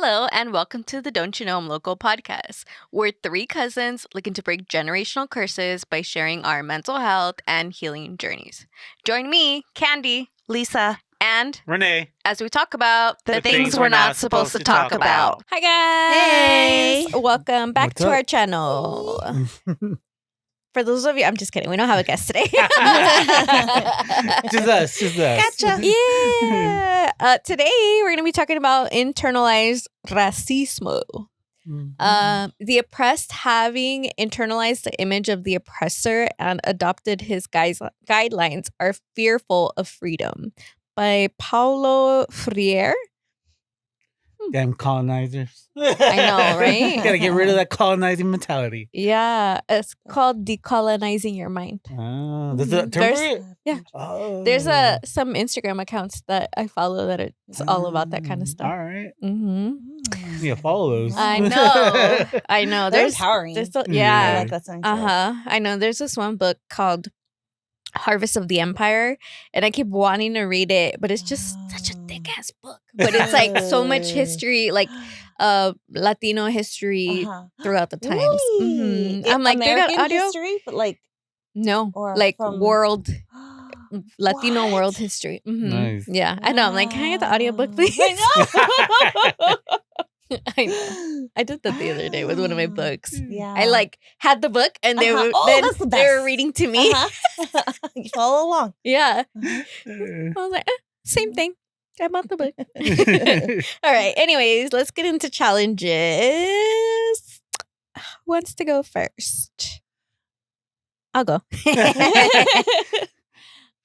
Hello, and welcome to the Don't You Know I'm Loco podcast. We're three cousins looking to break generational curses by sharing our mental health and healing journeys. Join me, Candy, Lisa, and Rene. as we talk about the things we're not supposed to talk about. Hi guys! Hey! Welcome back What's to up? our channel. For those of you, I'm just kidding. We don't have a guest today. Just us. Gotcha. Yeah. Today we're going to be talking about internalized racismo. The oppressed having internalized the image of the oppressor and adopted his guidelines are fearful of freedom. By Paulo Freire. Damn colonizers. I know, right? Gotta get rid of that colonizing mentality. Yeah, it's called decolonizing your mind. Oh, there's a term for it? Yeah. Oh. There's some Instagram accounts that I follow that it's all about that kind of stuff. All right. Mm-hmm. Yeah, follow those. I know. They're empowering. I Yeah. like that sign. I know. There's this one book called Harvest of the Empire, and I keep wanting to read it, but it's just such a thick ass book. But it's like so much history, like Latino history throughout the times. Really? I'm like, they got American audio? history, but like No, Or like from- world Latino What? world history. Nice. Yeah, I know. I'm like, can I get the audiobook, please? I know. I know. I did that the other day with one of my books. Yeah. I like had the book and they Uh-huh. were Oh, that's the they were best. reading to me. Uh-huh. You follow along. Yeah. Uh, I was like, same thing. I bought the book. All right. Anyways, let's get into challenges. Who wants to go first? I'll go.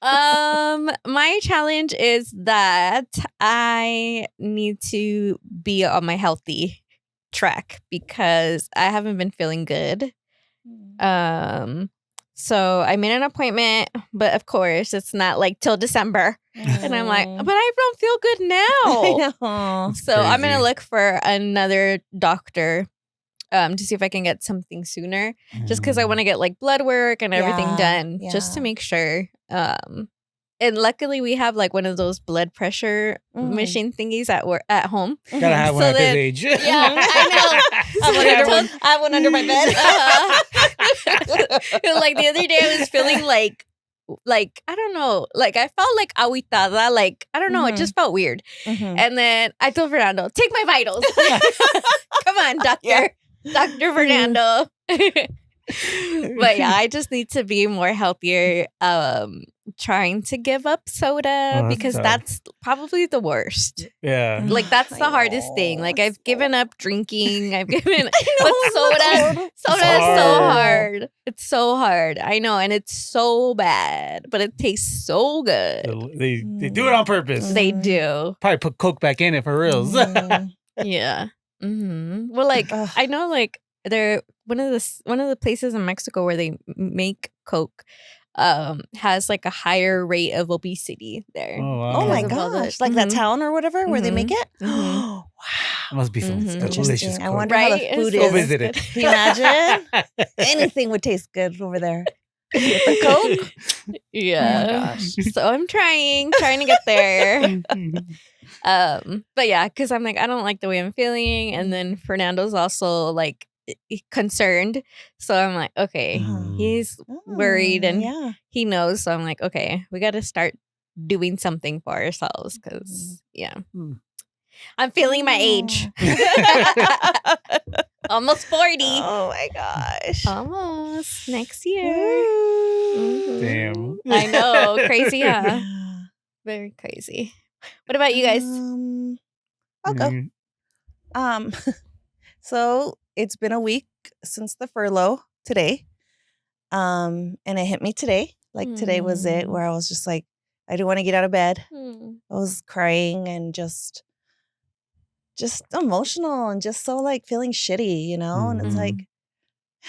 My challenge is that I need to be on my healthy track because I haven't been feeling good. So I made an appointment, but of course it's not like till December. And I'm like, but I don't feel good now. I know. It's So I'm gonna crazy. look for another doctor to see if I can get something sooner. Just because I want to get like blood work and everything Yeah, done, just to yeah. make sure. And luckily we have like one of those blood pressure machine thingies at home. Gotta have one So at this then- age. Yeah, I know. I have one under my bed. Like the other day I was feeling like I don't know, like I felt like aguitada, like I don't know, it Mhm. just felt weird. Mhm. And then I told Fernando, take my vitals. Come on, doctor. Yeah. Dr. Fernando. But yeah, I just need to be more healthier. Trying to give up soda that's because tough. that's probably the worst. Yeah. Like that's I the hardest thing. know, Like it's I've given up drinking. I've given but it's soda hard. soda is so hard. hard. It's so hard. I know, and it's so bad, but it tastes so good. They do it on purpose. They do. Probably put Coke back in it for reals. Mhm. Yeah. Well, like Ugh. I know, like they're one of the places in Mexico where they make Coke has like a higher rate of obesity there. Oh, wow. Oh my Because of all the- gosh! Like that Mhm. town or whatever where they make it. Mhm. Wow. Must be some Mhm. delicious Interesting. I Coke. wonder how the Right? food It's Go is. visit it. Can you imagine? Anything would taste good over there. With the Coke. Yeah. gosh. So I'm trying to get there. But yeah, because I'm like, I don't like the way I'm feeling. And then Fernando's also like concerned. So I'm like, okay, Uh-huh. he's worried and yeah. he knows. So I'm like, okay, we got to start doing something for ourselves because, yeah, Mm. I'm feeling my age. Almost 40. Oh my gosh. Almost next year. Ooh. Damn. I know. Crazy, huh? Yeah. Very crazy. What about you guys? I'll go. Mm. So it's been a week since the furlough today. And it hit me today. Like today was it where I was just like, I didn't want to get out of bed. I was crying and just emotional and just so like feeling shitty, you know? And it's Mhm. like,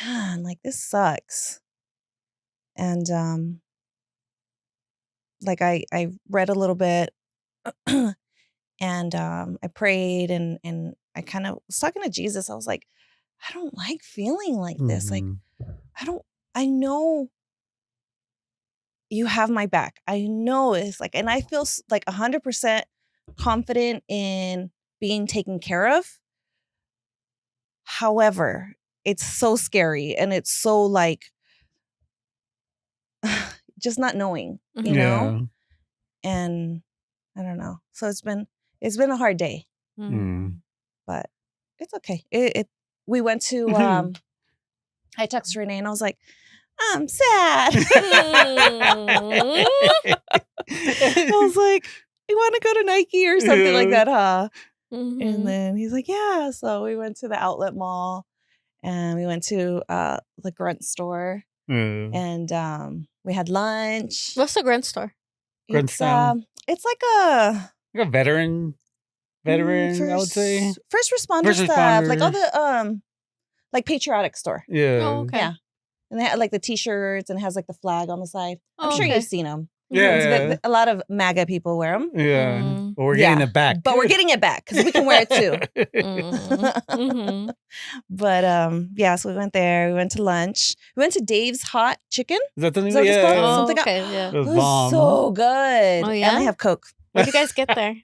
man, like this sucks. And like I read a little bit and I prayed and I kind of was talking to Jesus. I was like, I don't like feeling like this. Like Mhm. I know you have my back. I know it's like, and I feel like 100% confident in being taken care of. However, it's so scary and it's so like just not knowing, you know? And I don't know. So it's been a hard day, but it's okay. We went to I texted Rene and I was like, I'm sad. I was like, you want to go to Nike or something like that, huh? And then he's like, yeah. So we went to the outlet mall and we went to the Grunt store and we had lunch. What's the Grunt store? It's like a veteran, I would say. First responder stuff. Like all the like patriotic store. Yeah. Oh, okay. Yeah. And they had like the t-shirts and it has like the flag on the side. I'm sure you've seen them. Yeah. A lot of MAGA people wear them. Yeah. But we're getting it back. But we're getting it back because we can wear it too. But yeah, so we went there. We went to lunch. We went to Dave's Hot Chicken. Is that the name? Is that what it's called? Oh, Something okay, yeah. It was It was bomb. so good. Oh, yeah? And they have Coke. What did you guys get there?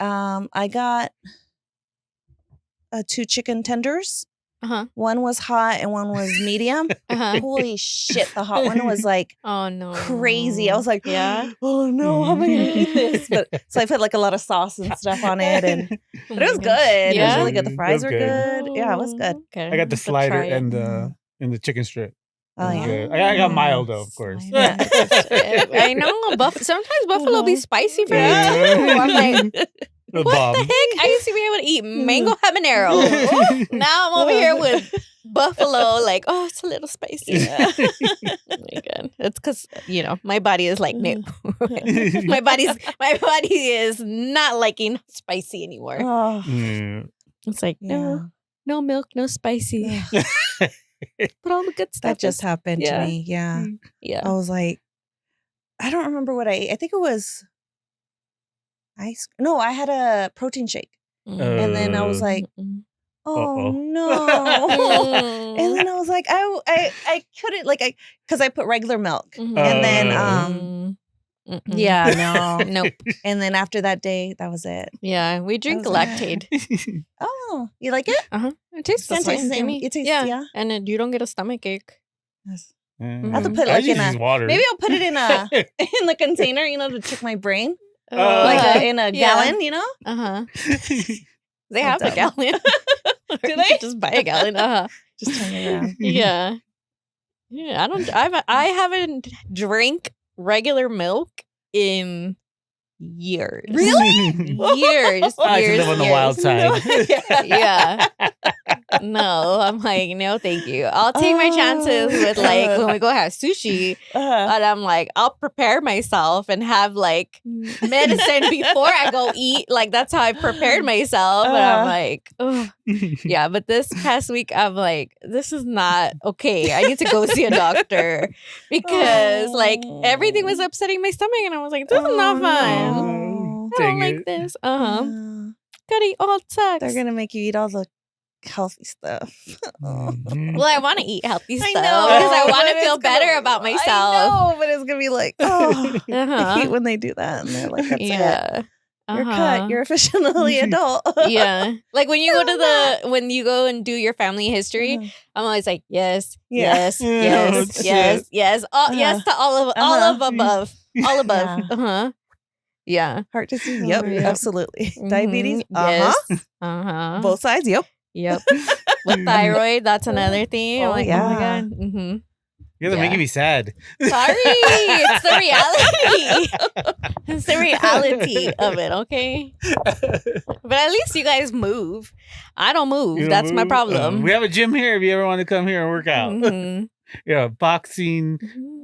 I got 2 chicken tenders. Uh-huh. One was hot and one was medium. Uh-huh. Holy shit, the hot one was like Oh, no. crazy. I was like, Yeah? oh no, how am I gonna eat this? But so I put like a lot of sauce and stuff on it, but it was good. It was Yeah? really good. The fries It were was good. Yeah, it was good. Okay. I got the Have to slider try it. and the chicken strip. Oh It was yeah. good. I got mild though, of course. Yeah. I know. Sometimes buffalo be spicy for me Yeah. too. I'm like, The what bomb. the heck? I used to be able to eat mango habanero. Now I'm over here with buffalo. Like, oh, it's a little spicy. Oh my god, it's because my body is like no. my body is not liking spicy anymore. Oh, Mm. It's like yeah. no milk, no spicy. But all the good stuff That just is- happened yeah. to me. Yeah. Yeah. I was like, I don't remember what I ate. I think it was ice. No, I had a protein shake. And then I was like, oh Uh-oh. no. And then I was like, I couldn't because I put regular milk. Mhm. And then Mm-mm. yeah, no. Nope. And then after that day, that was it. Yeah, we drink was like- Lactaid. Oh, you like it? It tastes the It tastes the same to same. me. It tastes- yeah. yeah. And then you don't get a stomach ache. Yes. I have to put, like, in a- water. Maybe I'll put it in a in the container, to trick my brain, Oh. like in a yeah. gallon, Uh-huh. They So have a dumb. gallon. Do they? Just buy a gallon. Uh-huh. Just turn it around. Yeah. Yeah. I haven't drank regular milk in years. Really? Years. I like to years, live on the years. wild side. Yeah. No, I'm like, no, thank you. I'll take my chances with like when we go have sushi, and I'm like, I'll prepare myself and have like medicine before I go eat. Like that's how I prepared myself. And I'm like, oh, yeah. But this past week, I'm like, this is not okay. I need to go see a doctor because like everything was upsetting my stomach, and I was like, this is not fun. Oh, I don't dang like it. this. Yeah. Gotta eat all sucks. They're gonna make you eat all the healthy stuff. Mhm. Well, I want to eat healthy stuff I know, because I want but to feel it's gonna- better about myself. I know, but it's gonna be like, oh, I Uh-huh. hate when they do that, and they're like, that's it. Yeah. You're Uh-huh. cut. You're officially adult. Yeah. Like when you go to when you go and do your family history, Uh-huh. I'm always like, yes, Yeah. yes, Oh, yes, shit. yes, yes. Yes to all of above. All above. Yeah. Uh-huh. Yeah. Heart disease. Oh, Yep, yeah. absolutely. Mhm. Diabetes. Uh-huh. Yes. Uh-huh. Both sides. Yep. Yep. With thyroid, that's another thing. I'm Oh, like, oh yeah. my God. Mm-hmm. You guys are Yeah. making me sad. Sorry. It's the reality. It's the reality of it, okay? But at least you guys move. I don't move. You know, That's my problem. we have a gym here if you ever want to come here and work out. Mhm. Yeah, boxing,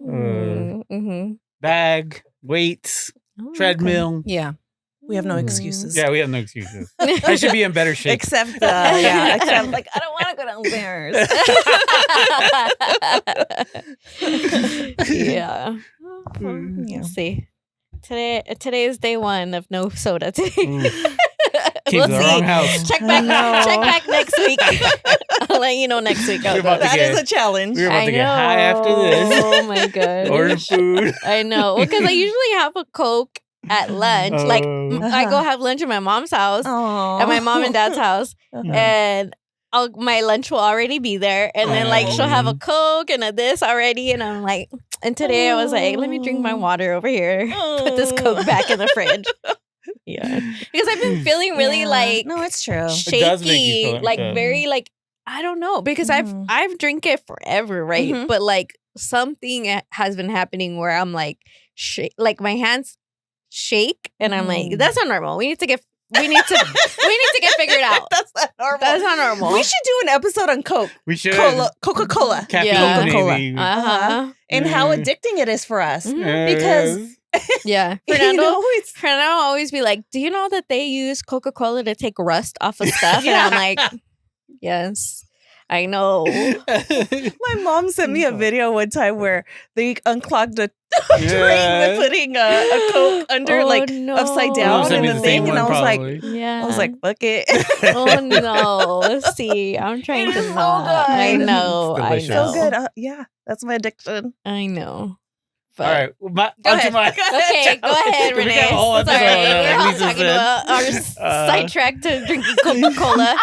Mhm. bag, weights, Oh, treadmill. Yeah. We have no Mm. excuses. Yeah, we have no excuses. okay. I should be in better shape. Except, except like, I don't want to go downstairs. Yeah. Mm. Yeah. Let's see. Today is day 1 of no soda today. Ooh. Came We'll to the see. wrong house. Check I back. know. Check back next week. I'll let you know next week. How We're it about to goes. That get- is a challenge. We're about I to get high after this. Oh my god. Order food. I know. Because I usually have a Coke at lunch. Like I go have lunch at my mom's house, at my mom and dad's house, and my lunch will already be there. And then like she'll have a Coke and a this already, and I'm like, and today I was like, let me drink my water over here, put this Coke back in the fridge. Yeah, because I've been feeling really like no, it's true. shaky, It does make you feel like that. very like I don't know because I've drink it forever, right? But like something has been happening where I'm like like my hands shake, and I'm like, that's not normal. We need to get figured out. That's not normal. That's not normal. We should do an episode on Coke. We should. Coca-Cola. Caffeine, Coca-Cola. maybe. And how addicting it is for us. Yes. Because yeah, Fernando will always be like, do you know that they use Coca-Cola to take rust off of stuff? And I'm like, yes, I know. my mom sent me a video one time where they unclogged a drain with putting a Coke under upside down in the thing, and I was like, yeah, I was like, fuck it. Oh no! See, I'm trying to not. I know. I It's know. So good. Yeah, that's my addiction. I know. All right. Go ahead. Okay, go ahead, We Rene. got a whole Sorry, episode we're on all Lisa talking said. about our sidetrack to drinking Coca-Cola.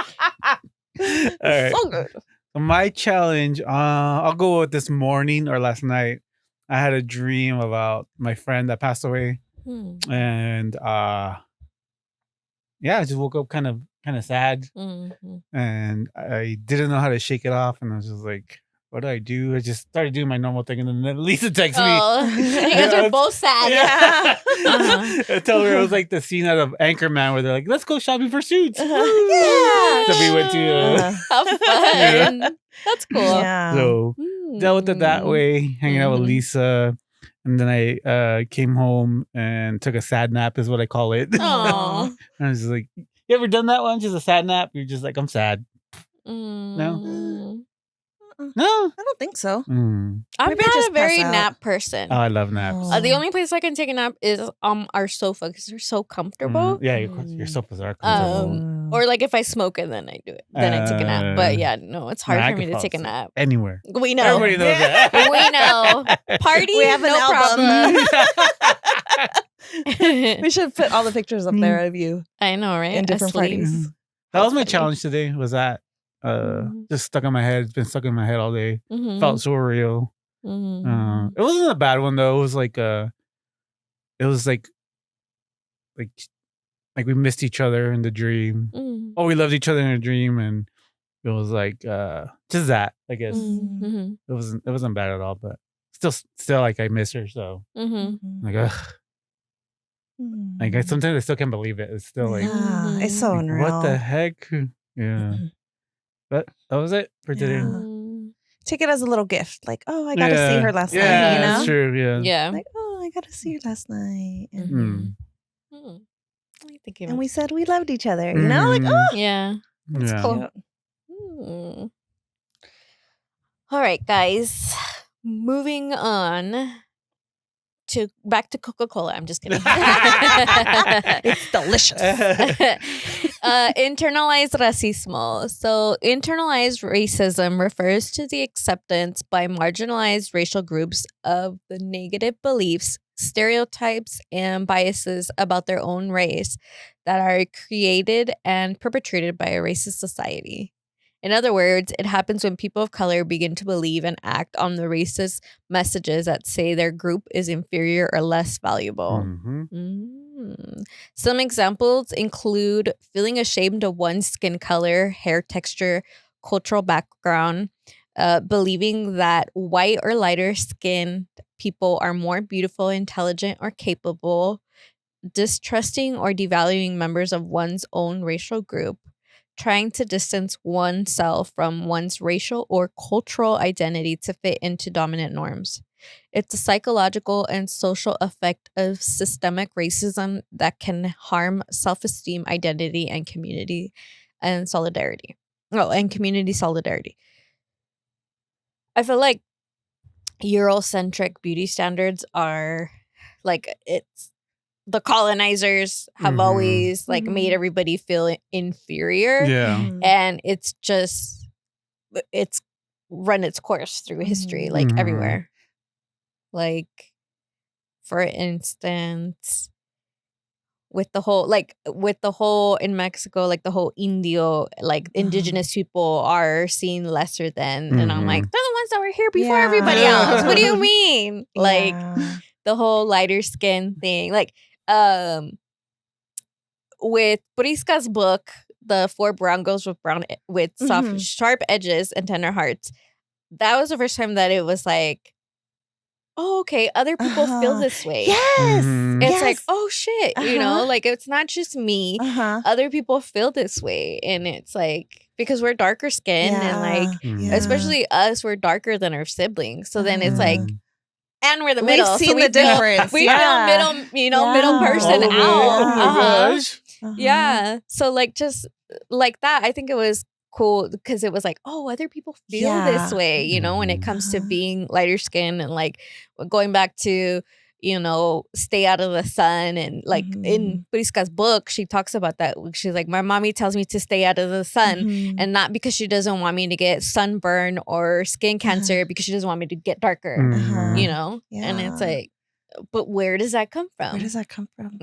All right. So good. My challenge, I'll go with this morning or last night. I had a dream about my friend that passed away, and I just woke up kind of sad, and I didn't know how to shake it off, and I was just like, what do I do? I just started doing my normal thing, and then Lisa texted me. Oh, you guys are both sad. Yeah. I tell her it was like the scene out of Anchorman where they're like, let's go shopping for suits. Yeah. So we went to How fun. That's cool. Yeah. so dealt with it that way, hanging out with Lisa. And then I came home and took a sad nap is what I call it. Aw. I was just like, you ever done that one? Just a sad nap? You're just like, I'm sad. No? I don't think so. I'm Maybe I not just a very pass out. nap person. Oh, I love naps. The only place I can take a nap is our sofa because they're so comfortable. Yeah, your sofas are comfortable. Or like if I smoke and then I do it, then I take a nap. But yeah, no, it's hard I for me could to fall take a asleep nap. Anywhere. We know. Everybody knows that. We know. Party, We have an no album. problem. We should put all the pictures up there of you I know, right? in different Asleep. parties. That was my challenge today. Was that just stuck in my head? It's been stuck in my head all day. Felt so real. It wasn't a bad one though. It was like it was like we missed each other in the dream. Oh, we loved each other in a dream, and it was like just that. I guess it wasn't bad at all, but still like I miss her. So like like sometimes I still can't believe it. It's still like Yeah, it's so like, unreal. what the heck? Yeah. But that was it for today. Yeah. Take it as a little gift. Like, oh, I got to see her last night, Yeah, you know? that's true. Yeah. Yeah. Like, oh, I got to see her last night. And, Mm. and we said we loved each other, you know? Like, oh, Yeah. that's Yeah. cool. All right, guys. Moving on to back to Coca-Cola. I'm just kidding. It's delicious. Internalized racismo. So, internalized racism refers to the acceptance by marginalized racial groups of the negative beliefs, stereotypes, and biases about their own race that are created and perpetrated by a racist society. In other words, it happens when people of color begin to believe and act on the racist messages that say their group is inferior or less valuable. Some examples include feeling ashamed of one's skin color, hair texture, cultural background, believing that white or lighter skinned people are more beautiful, intelligent, or capable, distrusting or devaluing members of one's own racial group, trying to distance oneself from one's racial or cultural identity to fit into dominant norms. It's a psychological and social effect of systemic racism that can harm self-esteem, identity, and community and solidarity. Oh, and community solidarity. I feel like Eurocentric beauty standards are like it's the colonizers have always like made everybody feel inferior. Yeah. And it's run its course through history, like everywhere. Like, for instance, with the whole in Mexico, like the whole Indio, like indigenous people are seen lesser than, and I'm like, they're the ones that were here before everybody else. What do you mean? Like the whole lighter skin thing, like with Prisca's book, the Four Brown Girls with soft, sharp edges and tender hearts. That was the first time that it was like, oh, okay, other people feel this way. Yes. It's like, oh shit, you know, like it's not just me. Other people feel this way. And it's like, because we're darker skinned and like, especially us, we're darker than our siblings. So then it's like, and we're the middle. We've seen so the difference. We feel middle, middle person out. Oh my gosh. Yeah. So like, just like that, I think it was cool because it was like, oh, other people feel this way, you know, when it comes to being lighter skin and like going back to, you know, stay out of the sun. And like in Prisca's book, she talks about that. She's like, my mommy tells me to stay out of the sun and not because she doesn't want me to get sunburn or skin cancer, because she doesn't want me to get darker, you know? And it's like, but where does that come from? Where does that come from?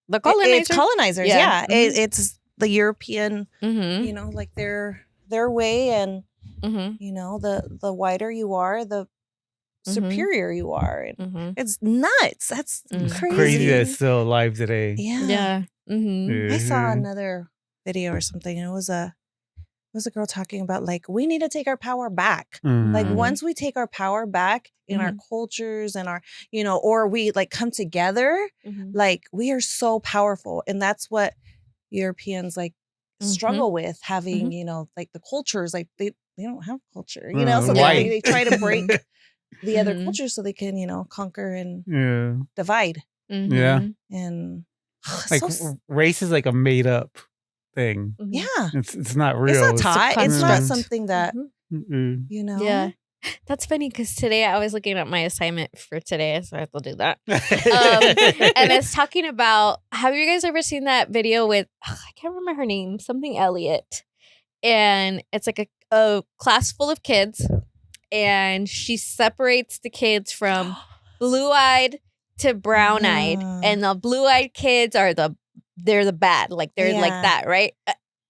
The colonizers. It's colonizers, yeah. It's the European, you know, like their way, and you know, the whiter you are, the superior you are. And it's nuts. That's crazy. Crazy that it's still alive today. Yeah. I saw another video or something, and it was a girl talking about like, we need to take our power back. Like once we take our power back in our cultures and our, you know, or we like come together, like we are so powerful. And that's what Europeans like struggle with, having, you know, like the cultures, like they don't have culture, you know, so they try to break the other cultures so they can, you know, conquer and divide. And like race is like a made up thing. It's not real. It's not taught. It's not something that you know. Yeah. That's funny because today I was looking at my assignment for today, so I have to do that. And it's talking about, have you guys ever seen that video with, I can't remember her name, something Elliott. And it's like a class full of kids, and she separates the kids from blue-eyed to brown-eyed. And the blue-eyed kids are they're the bad, like they're like that, right?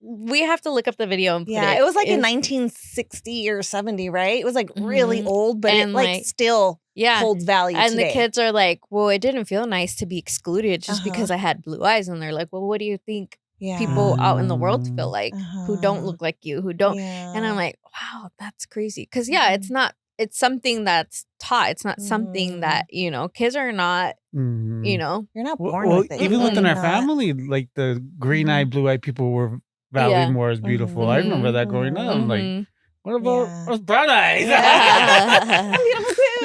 We have to look up the video and put it was like in 1960 or 70, right? It was like really old, but it like still holds value and today. The kids are like, well, it didn't feel nice to be excluded just because I had blue eyes. And they're like, well, what do you think people out in the world feel like who don't look like you, who don't? And I'm like, wow, that's crazy. Because it's something that's taught. It's not something that, you know, kids are not, you know. You're not born with it. Even within our family, like the green-eyed, blue-eyed people were valued more as beautiful. I remember that growing up. I'm like, what about us brown eyes? I'm beautiful too.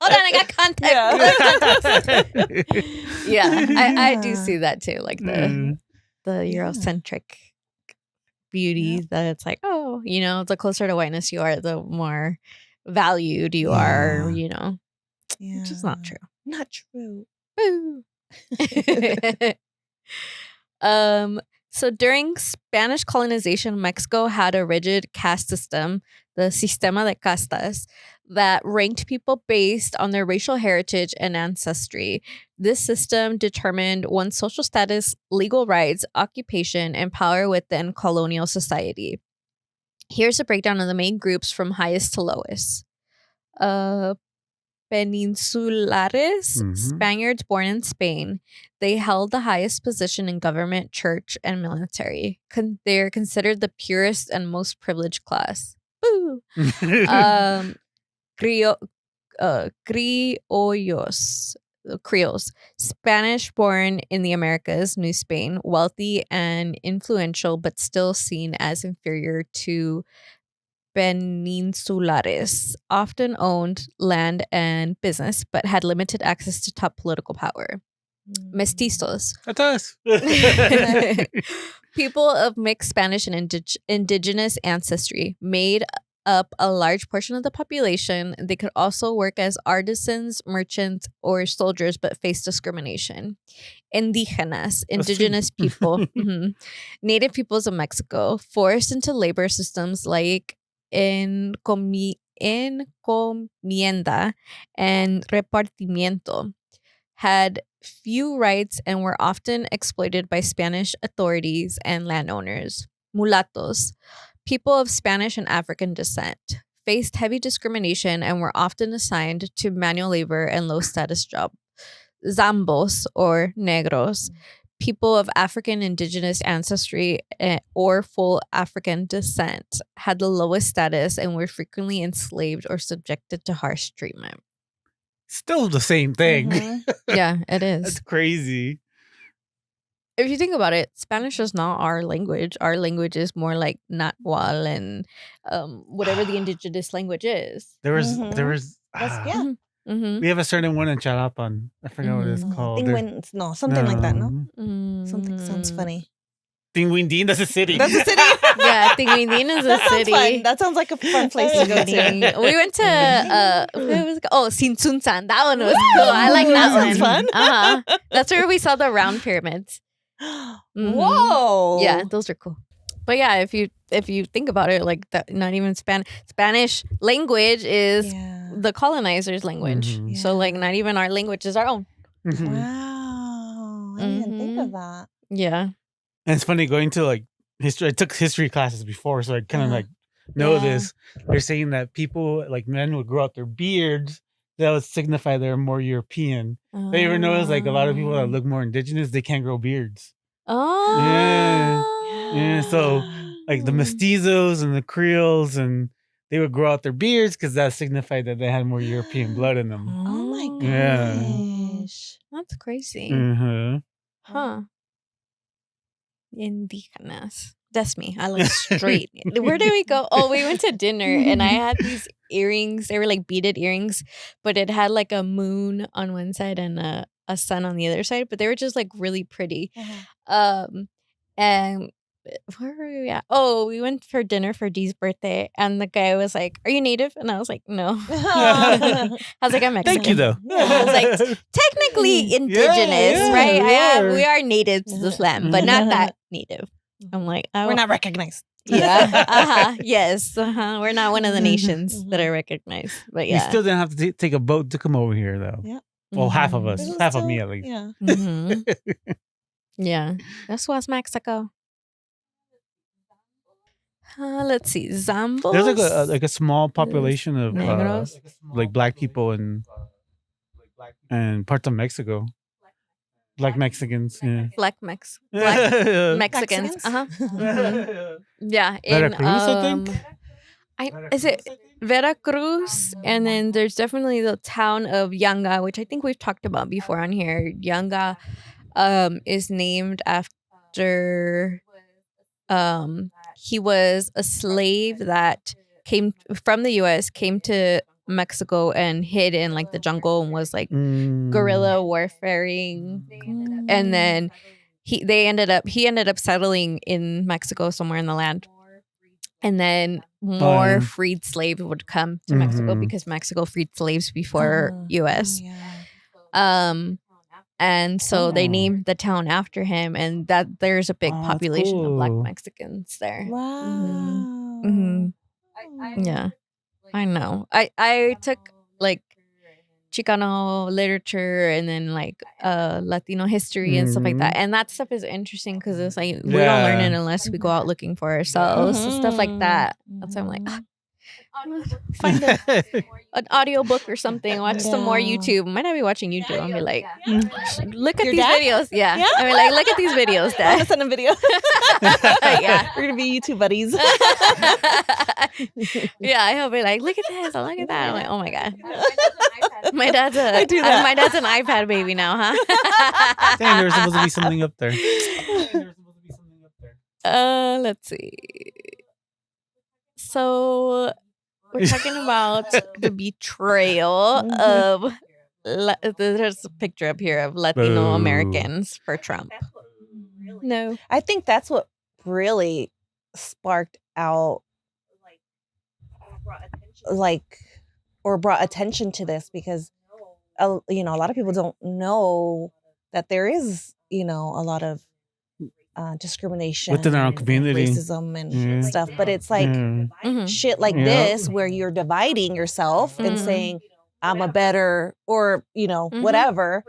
Hold on, I got context. I do see that too. Like the Eurocentric beauty that it's like, oh, you know, the closer to whiteness you are, the more valued you are, you know. Which is not true. Not true. So during Spanish colonization, Mexico had a rigid caste system, the Sistema de Castas, that ranked people based on their racial heritage and ancestry. This system determined one's social status, legal rights, occupation, and power within colonial society. Here's a breakdown of the main groups from highest to lowest. Peninsulares, Spaniards born in Spain. They held the highest position in government, church, and military. They're considered the purest and most privileged class. Boo! Creoles, Spanish born in the Americas, New Spain, wealthy and influential, but still seen as inferior to Peninsulares, often owned land and business, but had limited access to top political power. Mestizos. That's us. People of mixed Spanish and indigenous ancestry made up a large portion of the population. They could also work as artisans, merchants, or soldiers, but faced discrimination. Indígenas, indigenous people, native peoples of Mexico, forced into labor systems like encomienda and repartimiento. had few rights and were often exploited by Spanish authorities and landowners. Mulattos, people of Spanish and African descent, faced heavy discrimination and were often assigned to manual labor and low-status jobs. Zambos, or negros, people of African indigenous ancestry or full African descent, had the lowest status and were frequently enslaved or subjected to harsh treatment. Still the same thing. Yeah, it That's is. crazy. If you think about it, Spanish is not our language. Our language is more like Nahuatl and whatever the indigenous language is. There was Yeah. we have a certain one in Chalapan. I forgot what it's called. Something like that, no? Something sounds funny. Tinguindín, that's a city. That's a city? Yeah, Tinguindín is a That sounds city. fun. That sounds like a fun place to go to. We went to where was it? Sinsunsan. That one was cool. I like that That sounds one. fun. That's where we saw the round pyramids. Whoa. Yeah, those are cool. But yeah, if you think about it, like that, not even Spanish language is the colonizers' language. Mhm. So like, not even our language is our own. Mhm. Wow. I didn't even think of that. Yeah. And it's funny going to like history. I took history classes before, so I kind of like know Yeah. this. They're saying that people, like men, would grow out their beards. That would signify they're more European. They ever notice like a lot of people that look more indigenous, they can't grow beards. Oh. Yeah. So like the mestizos and the Creoles, and they would grow out their beards because that signified that they had more European blood in them. Oh my Yeah. gosh. That's crazy. Mm-hmm. Huh. Indígenas. That's me. I look straight. Where did we go? Oh, we went to dinner and I had these earrings. They were like beaded earrings, but it had like a moon on one side and a sun on the other side, but they were just like really pretty. And where were we at? Oh, we went for dinner for Dee's birthday, and the guy was like, "Are you native?" And I was like, "No." I was like, "I'm Mexican." Thank you, though. I was like, technically indigenous, right? We are native to this land, but not that native. I'm like, We're not recognized. Yeah. Yes. We're not one of the nations that are recognized. But We yeah. still didn't have to take a boat to come over here, though. Yeah. Well, half of us. This is Half of still- me, at least. Yeah. Mhm. Yeah. That's what's Mexico. Let's see. Zambos. There's like a small population of Negros. like black people in parts of Mexico. Black Mexicans, yeah. Black Mexicans. Mhm. Yeah. Veracruz, I think. Is it Veracruz? And then there's definitely the town of Yanga, which I think we've talked about before on here. Yanga is named after he was a slave that came from the US, came to Mexico and hid in like the jungle and was like guerrilla warfaring. And then he ended up settling in Mexico somewhere in the land. And then more freed slaves would come to Mexico because Mexico freed slaves before US. And so they named the town after him, and that there's a big population of Black Mexicans there. Wow. Mhm. Yeah, I know. I took like Chicano literature and then like Latino history and stuff like that, and that stuff is interesting because it's like we don't learn it unless we go out looking for ourselves, so stuff like that. That's why I'm like, find an audiobook or something, watch some more YouTube. Might not be watching YouTube. I'll be like, look at Your these dad? videos. Yeah. Yeah? I mean, like, look at these videos, I'm Dad. gonna send a video. Yeah. We're gonna be YouTube buddies. Yeah, he'll be like, look at this, look at that. I'm like, oh my God. My dad's I do that. my dad's an iPad baby now, huh? Dang, there was supposed to be something up there. Let's see. So we're talking about the betrayal of there's a picture up here of Latino Americans for Trump. No. I think that's what really sparked out or brought attention to this, because a lot of people don't know that there is a lot of discrimination within our own and community, racism and stuff, but it's like shit like Yeah. this where you're dividing yourself and saying I'm a better or whatever,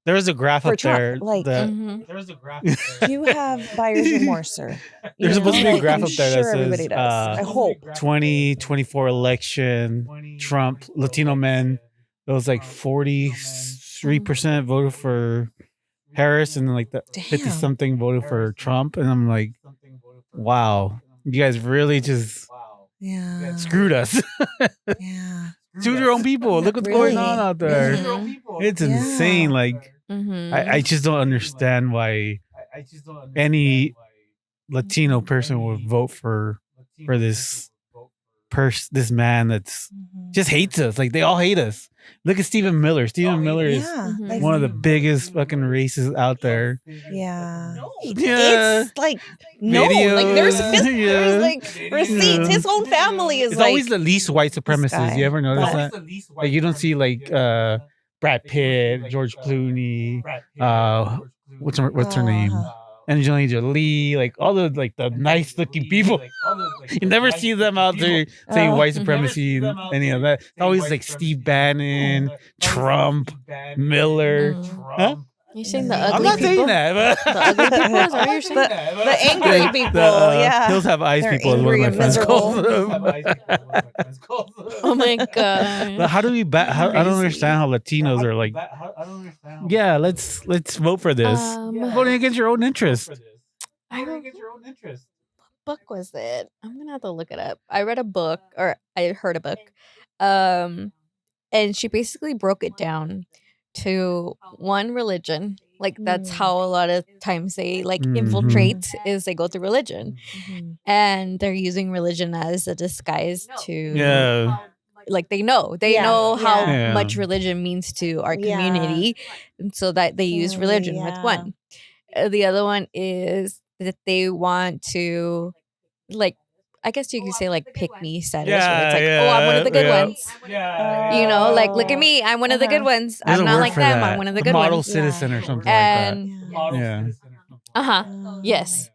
There's a graph for up Trump, there. like- There's a graph. you have buyer's remorse, sir. There's supposed to be a graph I'm up there that sure everybody says, does. I hope. 2024 election, Trump, Latino men. It was like 43% voted for Harris, and then like the 50 something voted for Trump. And I'm like, wow, you guys really just screwed us. Yeah. Shoot your own people. Look what's going on out there. It's insane. Like, I just don't understand why any Latino person would vote for this this man that's just hates us. Like, they all hate us. Look at Stephen Miller. Stephen Miller is one of the biggest fucking racists out there. Yeah. Yeah. It's like, no, like there's like receipts. His own family is it's like, always the least white supremacists. guy. You ever notice But- that? Like, you don't see like Brad Pitt, George Clooney, what's her name? Angelina Jolie, like all the nice looking people. You never see them out there saying white supremacy and any of that. It's always like Steve Bannon, Trump, Miller. Huh? You're saying the I'm ugly not people? saying that. The ugly people? Is that what you're saying? the angry people, yeah. Hills have eyes They're people is one of my angry and friends calls miserable. them. Oh my god. But how do we I don't understand how Latinos are like, yeah, let's vote for this. Voting against your own interest. I don't, what book was it? I'm gonna have to look it up. I read a book, or I heard a book, and she basically broke it down to one religion. Like, that's how a lot of times they infiltrate, is they go through religion, and they're using religion as a disguise to like they know how much religion means to our community, and so that they use religion with one. The other one is that they want to, like, I guess you could say like pick me status, where it's like, oh, I'm one of the good ones. You know, like, look at me, I'm one of the good ones. There's I'm a not word like for them. that. I'm one of the The good model ones. citizen or something And like that. yes,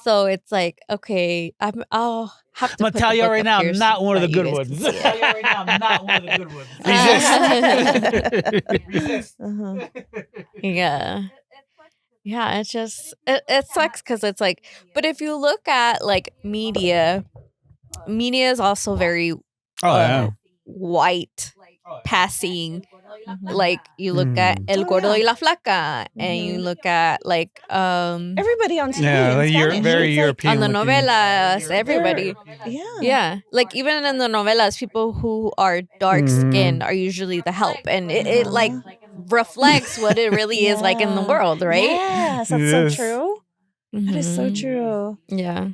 so it's like, okay, I'll have to. I'm gonna tell you right now, I'm not one of the good ones. Resist. Yeah, it's just it sucks because it's like, but if you look at like media is also very white passing. Like, you look at El Gordo y la Flaca, and you look at like everybody on TV. Yeah, like Spanish. very It's European. on the looking. novelas, everybody. Yeah, like even in the novelas, people who are dark skinned are usually the help, and it like reflects what it really is like in the world, right? Yes, that's so true. That is so true. Yeah.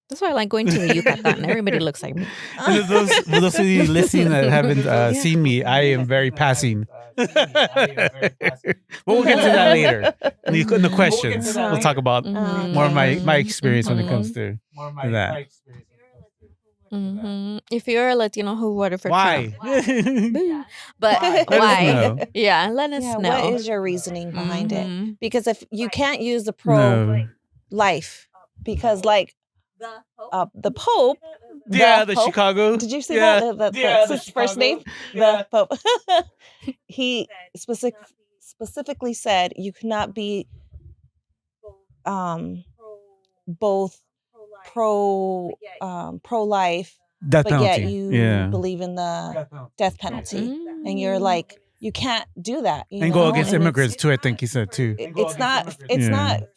That's why I like going to the Yucatan. Everybody looks like me. And for those of you listening that haven't seen me, I am very passing. But we'll get to that later. In the questions, we'll talk about more of my experience when it comes to that. If you're a Latino who voted for Why? Trump, but Let us why? know. Yeah, let us know. What is your reasoning behind it? Because if you can't use the life, because like the Pope. The Pope, Chicago. Did you see that? That's his first name? The Pope. He specifically said you cannot be both pro-life, Death but penalty. yet you believe in the death penalty. And you're like, you can't do that. You and know? go against And immigrants too, I think he said too. It's not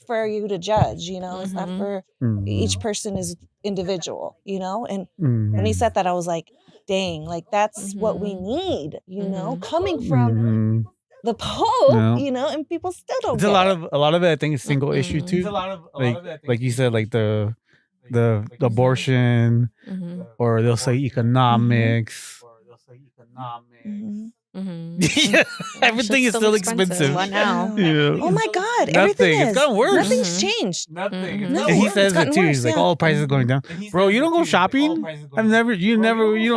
for you to judge, you know. It's not for each person is individual, you know. And when he said that, I was like, dang, like that's what we need, you know, coming from the Pope, you know, and people still don't It's get a lot of it I think is single issue too. Like you said, like the abortion, or they'll say economics. Yeah, everything is still expensive. What now? Yeah. Oh my God, Nothing. everything It's is. gotten worse. Nothing's changed. Nothing. No, And he it's says it gotten too. worse, He's like, yeah. "All prices going down, bro. You don't go shopping. You don't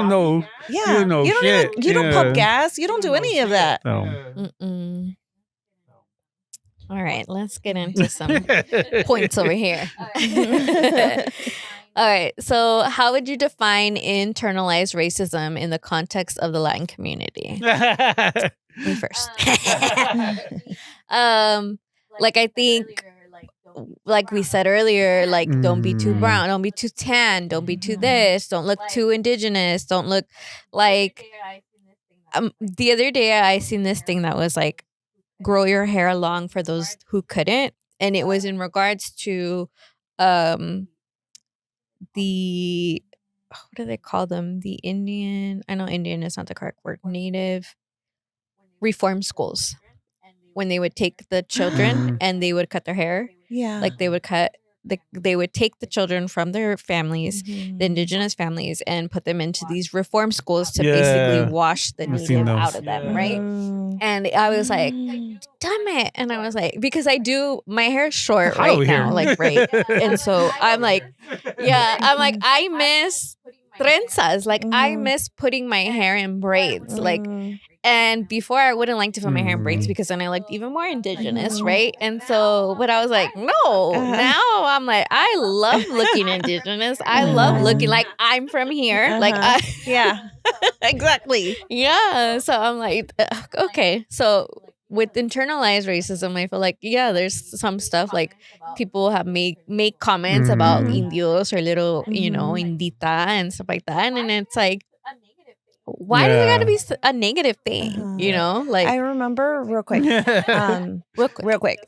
know. Yeah, you know shit. You don't pump gas. You don't do any of that. So. All right, let's get into some points over here. All right, so how would you define internalized racism in the context of the Latin community? Me first. Like I think, like we said earlier, like don't be too brown, don't be too tan, don't be too this, don't look too indigenous, don't look like. The other day I seen this thing that was like, grow your hair long for those who couldn't, and it was in regards to the what do they call them? The Indian. I know Indian is not the correct word. Native reform schools. When they would take the children and they would cut their hair, Yeah. like they would cut. They would take the children from their families, the indigenous families, and put them into these reform schools to basically wash the I've seen native those. out of them, right? And I was like, damn it. And I was like, because I do, my hair's short Hot right over now, here. like, right. And so I'm like, yeah, I'm like, I miss trenzas. Like, I miss putting my hair in braids. Like, and before I wouldn't like to put my hair in braids because then I looked even more indigenous, right? And so, but I was like, no, now I'm like, I love looking indigenous. I love looking like I'm from here. Like, yeah, exactly. yeah. So I'm like, okay. So with internalized racism, I feel like, yeah, there's some stuff like people have make comments about indios or little, indita and stuff like that. And it's like, why does it got to be a negative thing? Like, I remember real quick, real quick.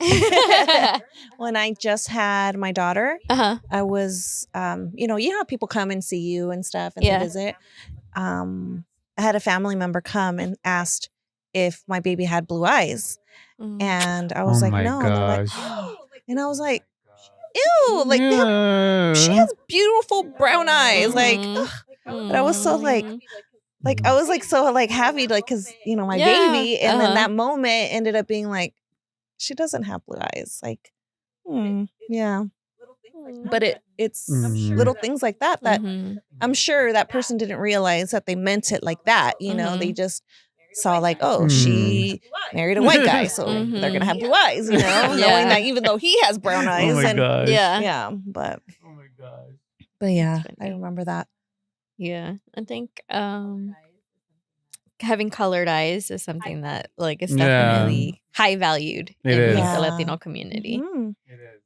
When I just had my daughter, I was, you know how people come and see you and stuff and they visit. I had a family member come and asked if my baby had blue eyes, and I was like, no. And they're like, and I was like, ew, like she has beautiful brown eyes, like. But I was so like I was like so like happy, like because my baby, and then that moment ended up being like, she doesn't have blue eyes, like, yeah. But it's little things like that I'm sure that person didn't realize that they meant it like that. They just saw like, oh, she married a white guy, so they're gonna have blue eyes. Knowing that even though he has brown eyes. Oh my gosh. yeah, but Oh my gosh. but yeah, I remember that. Yeah, I think having colored eyes is something that like is definitely high valued in is. like, the Latino community. It is.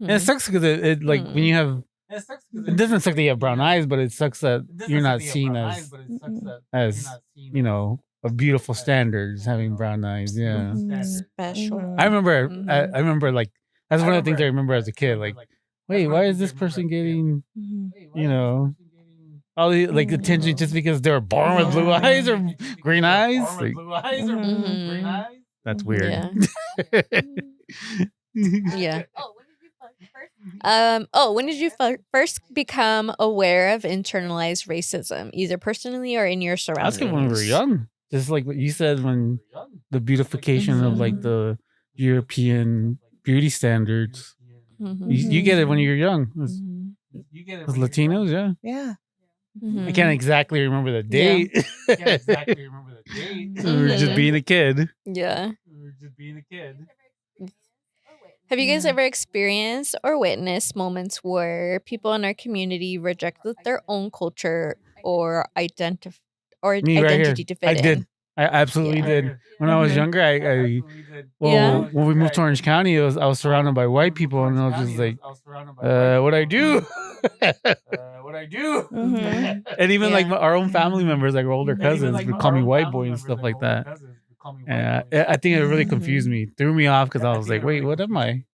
And it sucks because it like when you have. It doesn't suck that you have brown eyes, but it sucks that you're not seen as of beautiful standards having brown eyes. Yeah, special. I remember. I remember like that's one of the things I remember as a kid. Like, wait, why is this person getting all the like attention just because they were born with blue eyes or green eyes? Like, that's weird. Yeah. When did you first become aware of internalized racism, either personally or in your surroundings? That's when we were young. Just like what you said, when the beautification of like the European beauty standards. You get it when you're young. As Latinos, Yeah. I can't exactly remember the date. We were just being a kid. Yeah. Have you guys ever experienced or witnessed moments where people in our community rejected their own culture or identity to fit I in? did. I absolutely did. When I was younger, when we moved to Orange County, I was surrounded by white people, and I was just like, "What I do? What I do?" And even like our own family members, like our older cousins, would call me white boy and stuff like that. And I think it really confused me, threw me off because I was like, "Wait, what am I?"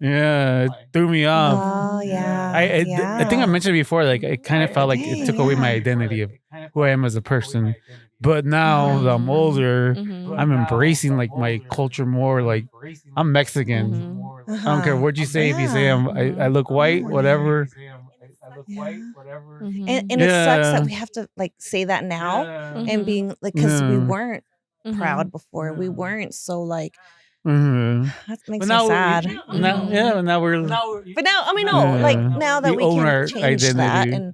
Yeah, it threw me off. Oh yeah. I think I mentioned before, like it kind of felt like it took away my identity of who I am as a person. But now that I'm older, I'm embracing like my culture more. Like I'm Mexican. I don't care what you say. If you say I look white, whatever. And it sucks that we have to like say that now and being like, because we weren't proud before. We weren't so like. That makes me sad. Now we're. But now, I mean, no, like now that we can change that and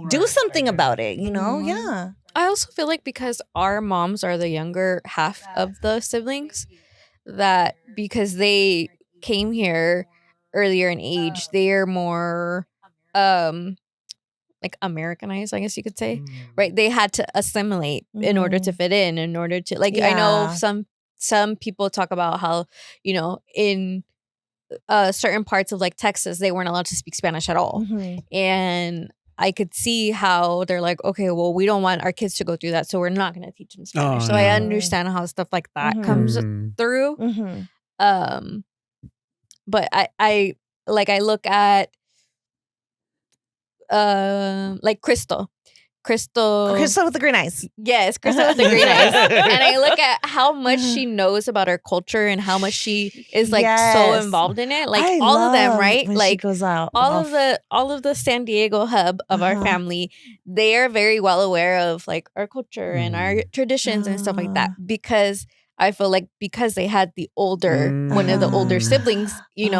do something about it, yeah. I also feel like because our moms are the younger half of the siblings, that because they came here earlier in age, they're more like Americanized, I guess you could say. Mm. Right? They had to assimilate in order to fit in order to like. I know Yeah. some people talk about how in certain parts of like Texas they weren't allowed to speak Spanish at all, and I could see how they're like, okay, well, we don't want our kids to go through that, so we're not going to teach them Spanish. So I understand how stuff like that comes through. But I look at like Crystal with the green eyes. Yes, Crystal with the green eyes. And I look at how much she knows about our culture and how much she is like so involved in it. Like I all of them, love right? when Like she goes out. all of the San Diego hub of our family, they are very well aware of like our culture and our traditions and stuff like that, because I feel like because they had the older one of the older siblings, is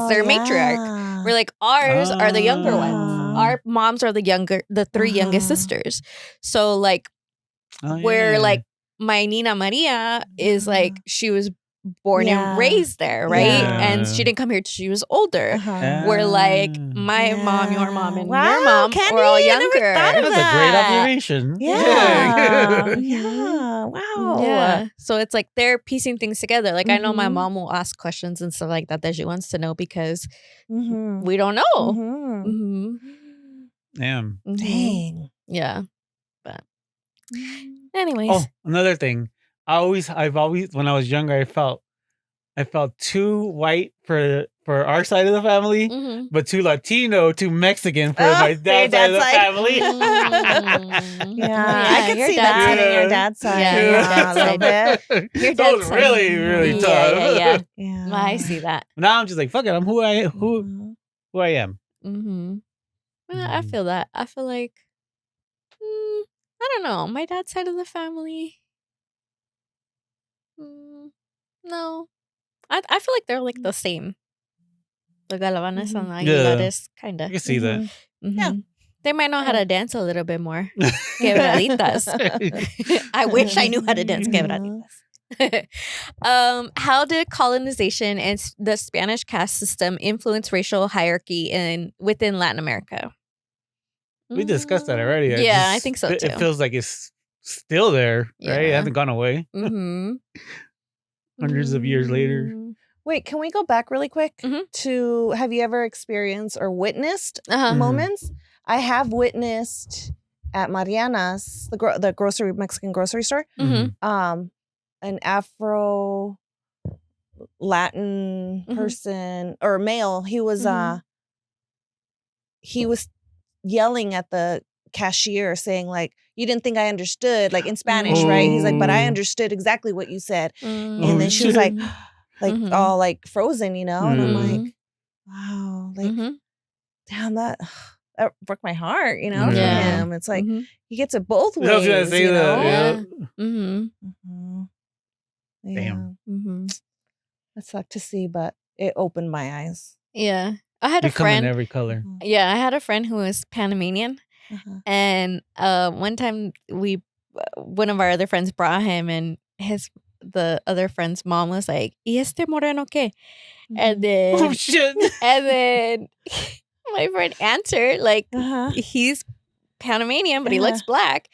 their matriarch. We're like, ours are the younger ones. Our moms are the three youngest sisters. So like where like my Nina Maria is like, she was born and raised there, right? And she didn't come here till she was older. Where like my mom, your mom, and your mom were all younger. That's a great observation. Yeah. Wow. Yeah. So it's like they're piecing things together. Like I know my mom will ask questions and stuff like that she wants to know because we don't know. Damn. Dang. Yeah. But anyways. Oh, another thing. I've always when I was younger, I felt too white for our side of the family, but too Latino, too Mexican for my dad's side of the family. I could see that in your dad's side. Yeah, a little bit. Your That was dad's side. really, really tough. Yeah. I see that. Now I'm just like, fuck it. I'm who I am. I feel that. I feel like I don't know. My dad's side of the family. No. I feel like they're like the same. The Galavanes and Aguilares, kind of. I can see that. Yeah. They might know how to dance a little bit more. Quebraditas. I wish I knew how to dance quebraditas. How did colonization and the Spanish caste system influence racial hierarchy within Latin America? We discussed that already. I think so too. It feels like it's still there, right? It hasn't gone away. Hundreds of years later. Wait, can we go back really quick to have you ever experienced or witnessed moments? I have witnessed at Mariana's, the Mexican grocery store, an Afro Latin person or male. He was yelling at the cashier saying like, you didn't think I understood, like in Spanish, right? He's like, but I understood exactly what you said. And then she was like all like frozen, and I'm like, wow, like damn, that broke my heart, for him. It's like he gets it both ways. I was gonna say that. Damn. That sucked to see, but it opened my eyes. Yeah. I had a Become friend in every color. Yeah, I had a friend who was Panamanian. And one time one of our other friends brought him, and the other friend's mom was like, "Y este moreno qué?" And then Oh shit. And then my friend answered like he's Panamanian, but he looks black.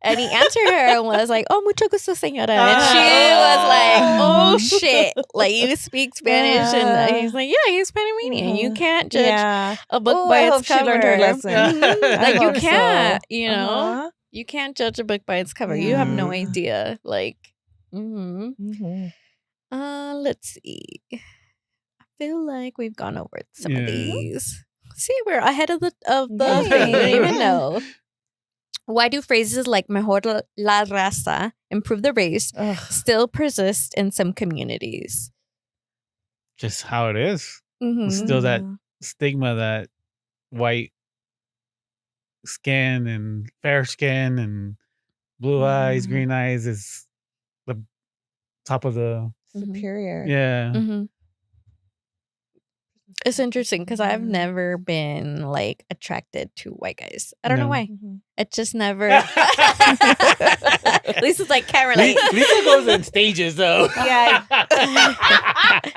And he answered her and was like, "Oh, mucho gusto, señora." And she was like, "Oh shit! Like you speak Spanish?" And he's like, "Yeah, he's Panamanian. You can't judge a book by its cover." She learned her lesson. Like you can't, you can't judge a book by its cover. You have no idea. Like, let's see. I feel like we've gone over some of these. See, we're ahead of the thing. You don't even know. Why do phrases like mejor la raza, improve the race, still persist in some communities? Just how it is. Still that stigma that white skin and fair skin and blue eyes, green eyes is the top of the superior. Yeah. It's interesting because I've never been like attracted to white guys. I don't know why. It just never. Lisa's like, can't relate. Lisa goes in stages though. Yeah.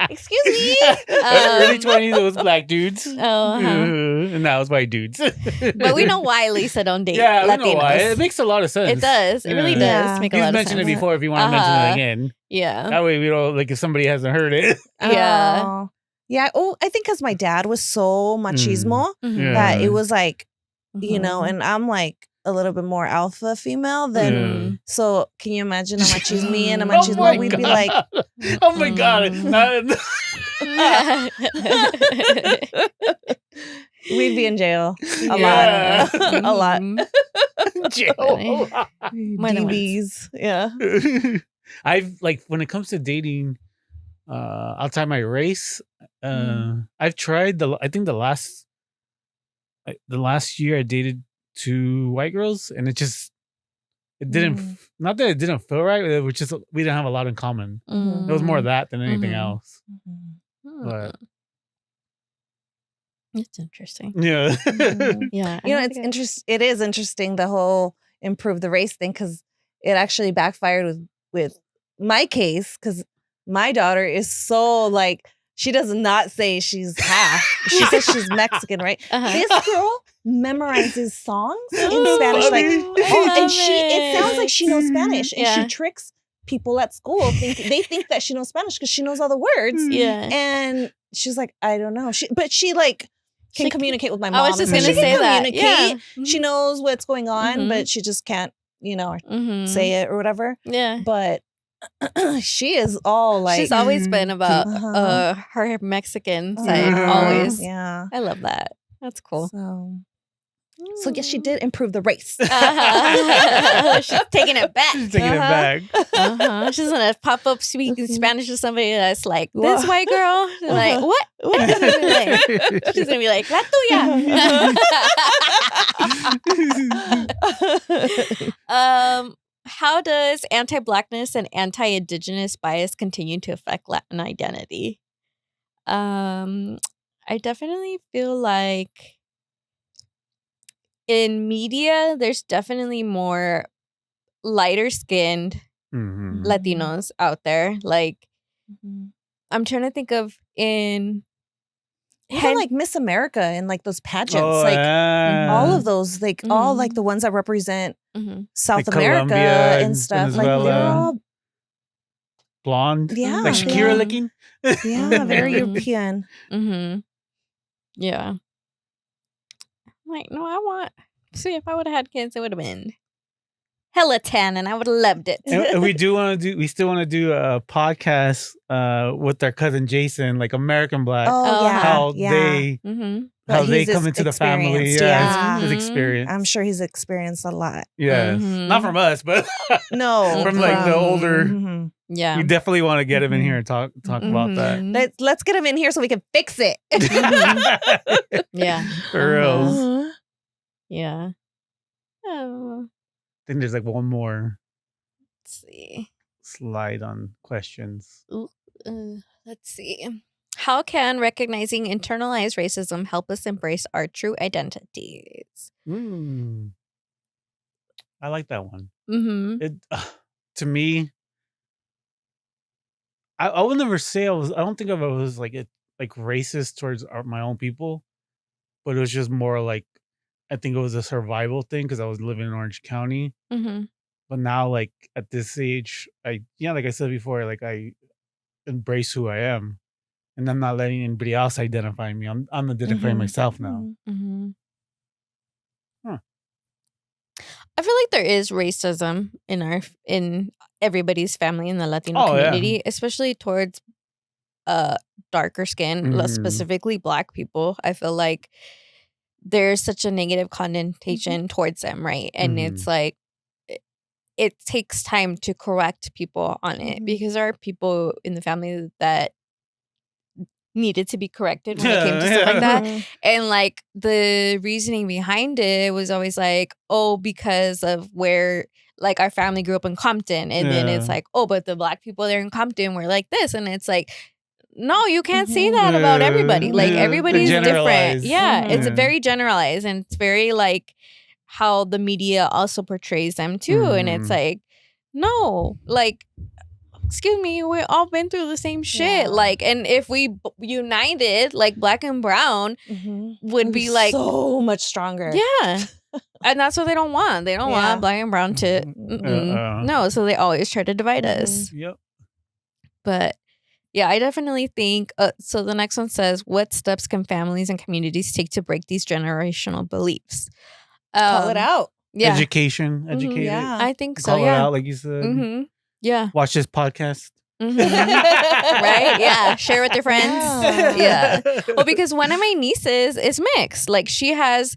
Excuse me. Early 20s, it was black dudes. And now it's white dudes. But we know why Lisa don't date Yeah, Latinos. we know why. It makes a lot of sense. It does. It really does Yeah. make a He's lot of mentioned sense. it before if you want to mention it again. Yeah. That way we don't, like, if somebody hasn't heard it. Yeah. Oh. Yeah. Oh, I think because my dad was so machismo Mhm. that it was like, you know, Mhm. and I'm like a little bit more alpha female than. So can you imagine a machismo and a machismo? We'd be like, oh my God. we'd be in jail a Yeah. lot. A lot. Jail. DBs. Yeah. I've, like, when it comes to dating outside my race, I've tried I think the last year I dated 2 white girls, and it didn't not that it didn't feel right, it was just we didn't have a lot in common. It was more that than anything else. But it's interesting. yeah. Yeah. You know, it's interesting. It is interesting, the whole improve the race thing, because it actually backfired with my case, because my daughter is so like, she does not say she's half. She says she's Mexican, right? This girl memorizes songs in Spanish, like, and it sounds like she knows Spanish, and she tricks people at school. They think that she knows Spanish because she knows all the words. Yeah. And she's like, I don't know. But she like can communicate with my mom. I was just and gonna she can say that. communicate. Yeah. She knows what's going on, but she just can't, say it or whatever. Yeah. But she is all like, she's always been about her Mexican side. Always. Yeah. I love that. That's cool. So yes, she did improve the race. She's taking it back. She's taking it back. She's gonna pop up speaking Spanish to somebody that's like, this white girl. They're like, what? She's gonna be like, la tuya. How does anti-Blackness and anti-Indigenous bias continue to affect Latin identity? I definitely feel like in media, there's definitely more lighter skinned Latinos out there. Like, I'm trying to think of even like Miss America and like those pageants, all of those, like all like the ones that represent South like America Colombia and stuff. Like Venezuela. they're all blonde. Yeah. Like Shakira looking. Yeah, very European. Yeah. Like, no, I want. See, if I would have had kids, it would have been hella tan, and I would have loved it. And we still want to do a podcast with our cousin Jason, like American Black. Oh yeah, how yeah. they come into the family. Yeah, his experience. I'm sure he's experienced a lot. Yes, not from us, but no, from like the older. Yeah, we definitely want to get him in here and talk about that. Let's get him in here so we can fix it. Yeah, for real. Yeah. Oh. I think there's like one more. Let's see. Slide on questions. Let's see. How can recognizing internalized racism help us embrace our true identities? I like that one. Mm-hmm. To me, I would never say I don't think of it was like racist towards my own people, but it was just more like, I think it was a survival thing because I was living in Orange County. But now, like at this age, like I said before, like I embrace who I am, and I'm not letting anybody else identify me. I'm identifying myself now. I feel like there is racism in everybody's family in the Latino community, especially towards darker skin, specifically Black people. I feel like there's such a negative connotation towards them, right? And it's like it takes time to correct people on it because there are people in the family that needed to be corrected when it came to stuff like that. And like the reasoning behind it was always like, oh, because of where like our family grew up in Compton. And then it's like, oh, but the Black people there in Compton were like this. And it's like, no, you can't say that about everybody. Like everybody's different. Generalized. Yeah, it's Yeah. very generalized, and it's very like how the media also portrays them too. And it's like, no, like, excuse me, we've all been through the same shit. Yeah. Like, and if we united, like black and brown, would be like so much stronger. yeah. And that's what they don't want. They don't want black and brown to no. So they always try to divide us. Yep. But yeah, I definitely think. So the next one says, "What steps can families and communities take to break these generational beliefs?" Call it out. Yeah, Education. Educate it. Yeah. I think so. Call it Yeah. out, like you said. Mm-hmm. Yeah. Watch this podcast. Mm-hmm. Right? Yeah. Share with your friends. Yeah. Well, because one of my nieces is mixed. Like she has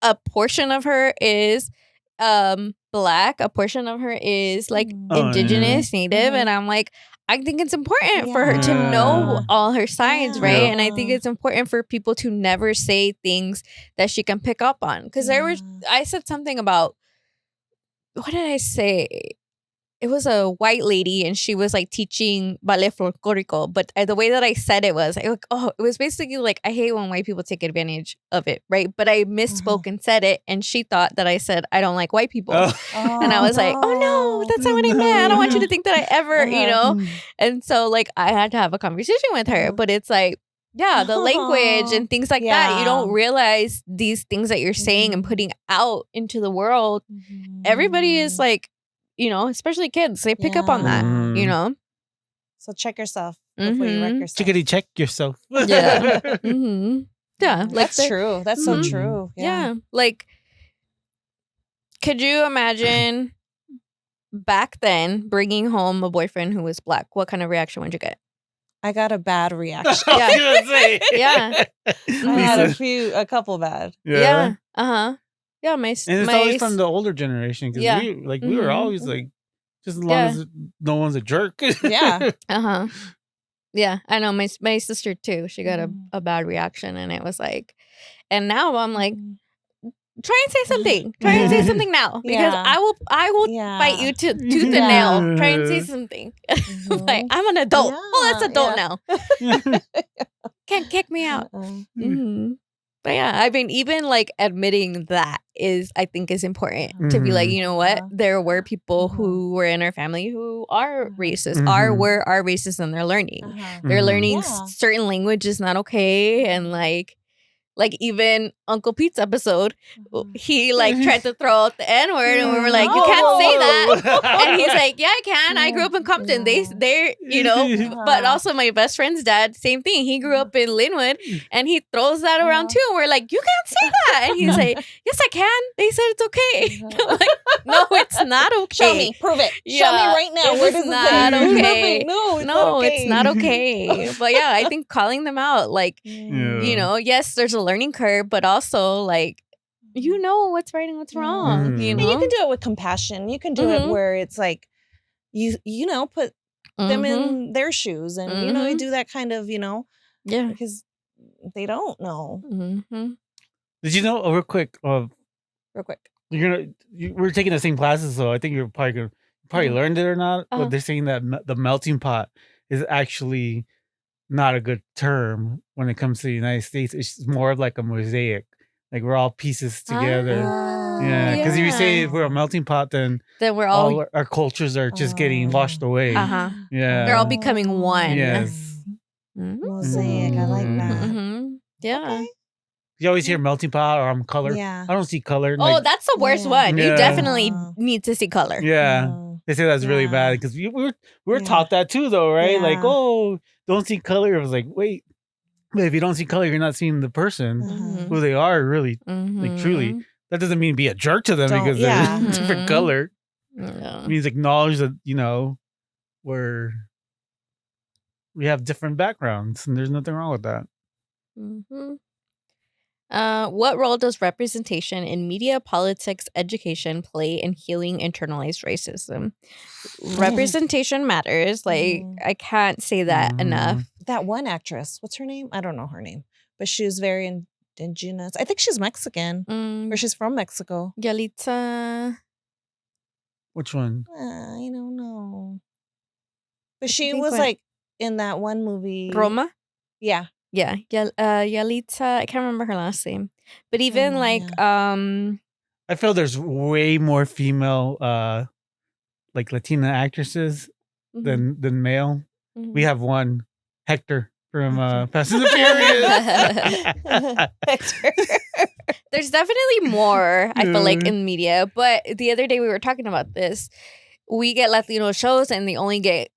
a portion of her is black, a portion of her is like indigenous, native, and I'm like, I think it's important for her to know all her sides, right? And I think it's important for people to never say things that she can pick up on. Because I said something about, what did I say? It was a white lady, and she was like teaching ballet folklorico. But the way that I said it was, it was basically like, I hate when white people take advantage of it, right? But I misspoke and said it, and she thought that I said I don't like white people, and I was like, oh no, that's not what I meant. I don't want you to think that I ever, you know. And so like I had to have a conversation with her, but it's like, yeah, the language and things like that. You don't realize these things that you're saying and putting out into the world. Everybody is like, you know, especially kids, they pick up on that, you know? So check yourself before you wreck yourself. Chickadee, check yourself. Yeah. Yeah. Like That's true. That's so true. Yeah. Like, could you imagine back then bringing home a boyfriend who was black? What kind of reaction would you get? I got a bad reaction. Yeah. I had a couple bad. Yeah. Uh-huh. Yeah, and it's always from the older generation because we were always like, just as long as no one's a jerk. Yeah. Uh-huh. Yeah, I know my sister too. She got a bad reaction, and it was like, and now I'm like, try and say something. Try and say something now because I will fight you to tooth and nail. Try and say something. Like, I'm an adult. Well, that's adult now. Can't kick me out. But yeah, I mean, even like admitting that I think is important to be like, you know what? There were people who were in our family who are racist, are racist, and they're learning. They're learning certain language is not okay, and like even Uncle Pete's episode, he like tried to throw out the N-word, and we were like, you can't say that. And he's like, yeah, I can. I grew up in Compton. They're, you know, but also my best friend's dad, same thing. He grew up in Linwood, and he throws that around too. And we're like, you can't say that. And he's like, yes, I can. They said it's okay. I'm like, no, it's not okay. Show me. Prove it. Yeah. Show me right now. Where does not it say? okay. No, it's not okay. But yeah, I think calling them out, like, you know, yes, there's a learning curve, but also like, you know what's right and what's wrong. You know, and you can do it with compassion. You can do it where it's like you know, put them in their shoes, and you know, you do that kind of, you know, because they don't know. Did you know, real quick, real quick, we're taking the same classes, so I think you're probably learned it or not, but they're saying that the melting pot is actually not a good term when it comes to the United States. It's more of like a mosaic. Like we're all pieces together. Yeah. Because if you say we're a melting pot, then we're all our cultures are just getting washed away. Yeah. They're all becoming one. Yes. Mosaic. I like that. Yeah. Okay. You always hear melting pot or I'm color. Yeah. I don't see color. Oh, Like, that's the worst one. You definitely need to see color. yeah. They say that's really bad because we were taught that too, though, right? Yeah. Like, oh, don't see color. It was like, wait, but if you don't see color, you're not seeing the person who they are really, like truly. That doesn't mean be a jerk to them because they're different color. It means acknowledge that, you know, we have different backgrounds, and there's nothing wrong with that. What role does representation in media, politics, education play in healing internalized racism? Representation matters. Like, I can't say that enough. That one actress, what's her name? I don't know her name, but she was very indigenous. I think she's Mexican, or she's from Mexico. Yalitza. Which one? I don't know. But she think was what- like in that one movie. Roma. Yeah. Yeah. Yalitza. I can't remember her last name. But even I feel there's way more female like Latina actresses than male. Mhm. We have one, Hector from Fast and the Furious. Hector. There's definitely more, I feel like, in media. But the other day we were talking about this. We get Latino shows and they only get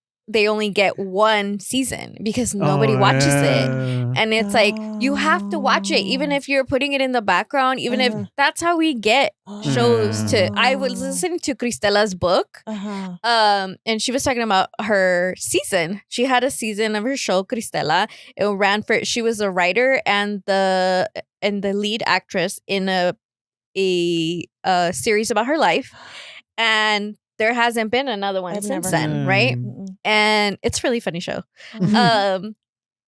one season because nobody watches it. And it's like, you have to watch it, even if you're putting it in the background, even if that's how we get shows to. I was listening to Cristela's book, and she was talking about her season. She had a season of her show, Cristela. It ran for, she was a writer and the lead actress in a series about her life. And there hasn't been another one since then, right? And it's a really funny show.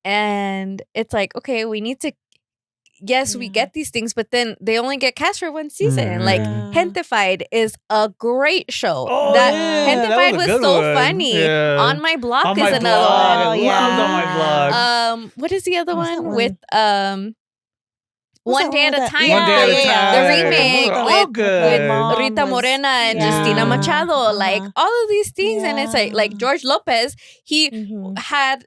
And it's like, okay, we need to, yes, we get these things, but then they only get cast for one season. Like Gentified is a great show. Gentified was so funny. On My Block is another one. On My Block. What is the other one with One Day at a Time? One Day at a Time. The remake with Rita was- Morena and yeah. Justina Machado. Uh-huh. Like all of these things. And it's like George Lopez, he had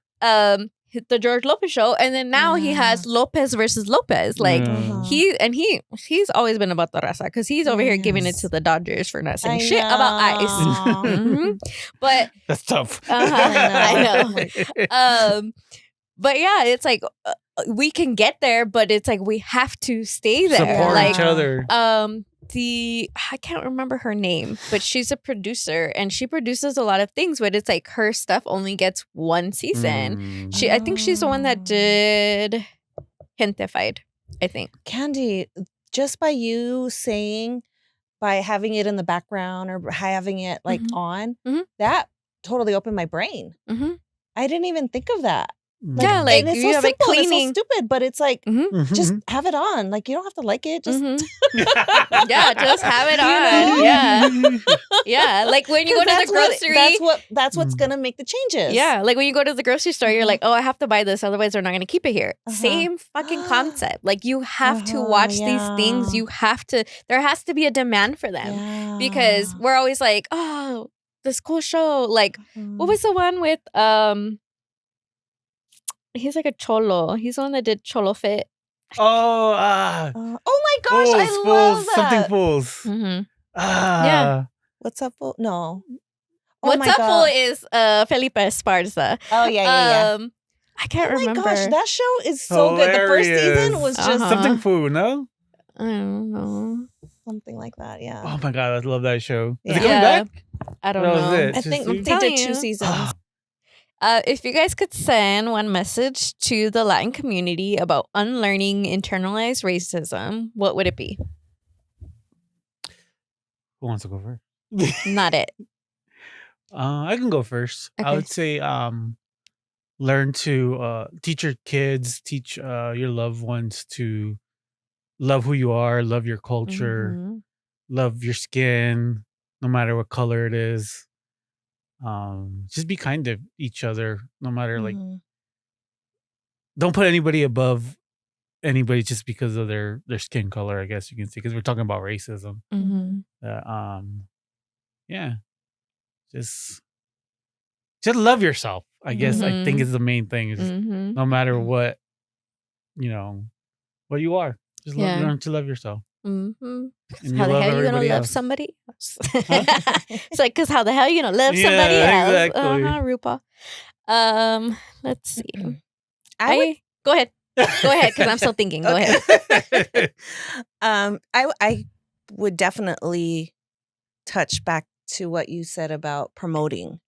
the George Lopez show, and then now he has Lopez versus Lopez. Like he's always been about the raza because he's over here giving it to the Dodgers for not saying shit about ice. But that's tough. I know. But yeah, it's like we can get there, but it's like we have to stay there. Support like, each other. I can't remember her name, but she's a producer and she produces a lot of things, but it's like her stuff only gets one season. I think she's the one that did Gentified, I think. Candy, just by you saying, by having it in the background or having it like on, that totally opened my brain. I didn't even think of that. Yeah, like and it's you so have simple, like cleaning. it's so stupid, but it's like just have it on. Like you don't have to like it. Just yeah, just have it on. Yeah, yeah. Like when you go to the grocery, that's what's gonna make the changes. Yeah, like when you go to the grocery store, you're like, oh, I have to buy this, otherwise they're not gonna keep it here. Same fucking concept. Like you have to watch these things. You have to. There has to be a demand for them because we're always like, oh, this cool show. Like, what was the one with he's like a cholo. He's the one that did Cholo Fit. Oh my gosh, Fools, I love that. Something Fools. Yeah. What's up, Fool? No. What's Up, Fool is Felipe Esparza. Oh yeah. I can't remember. Oh my gosh, that show is so good. The first season was just Something Food, no? I don't know. Something like that, yeah. Oh my god, I love that show. Is it Yeah. coming back? I don't That was know. it. I think Just- they did 2 seasons. If you guys could send one message to the Latin community about unlearning internalized racism, what would it be? Who wants to go first? Not it. I can go first. I Okay. would say learn to teach your kids, teach your loved ones to love who you are, love your culture, Mhm. love your skin, no matter what color it is. Just be kind to each other, no matter like don't put anybody above anybody just because of their skin color, I guess you can say, because we're talking about racism. Mhm. Yeah. Just love yourself. I guess I think is the main thing. Is Mhm. no matter what, what you are, just learn to love yourself. Mhm. And How the hell you gonna love somebody else? It's like, cause how the hell you gonna love somebody else? Exactly. RuPaul. Let's see. Go ahead, cause I'm still thinking. Go ahead. I would definitely touch back to what you said about promoting.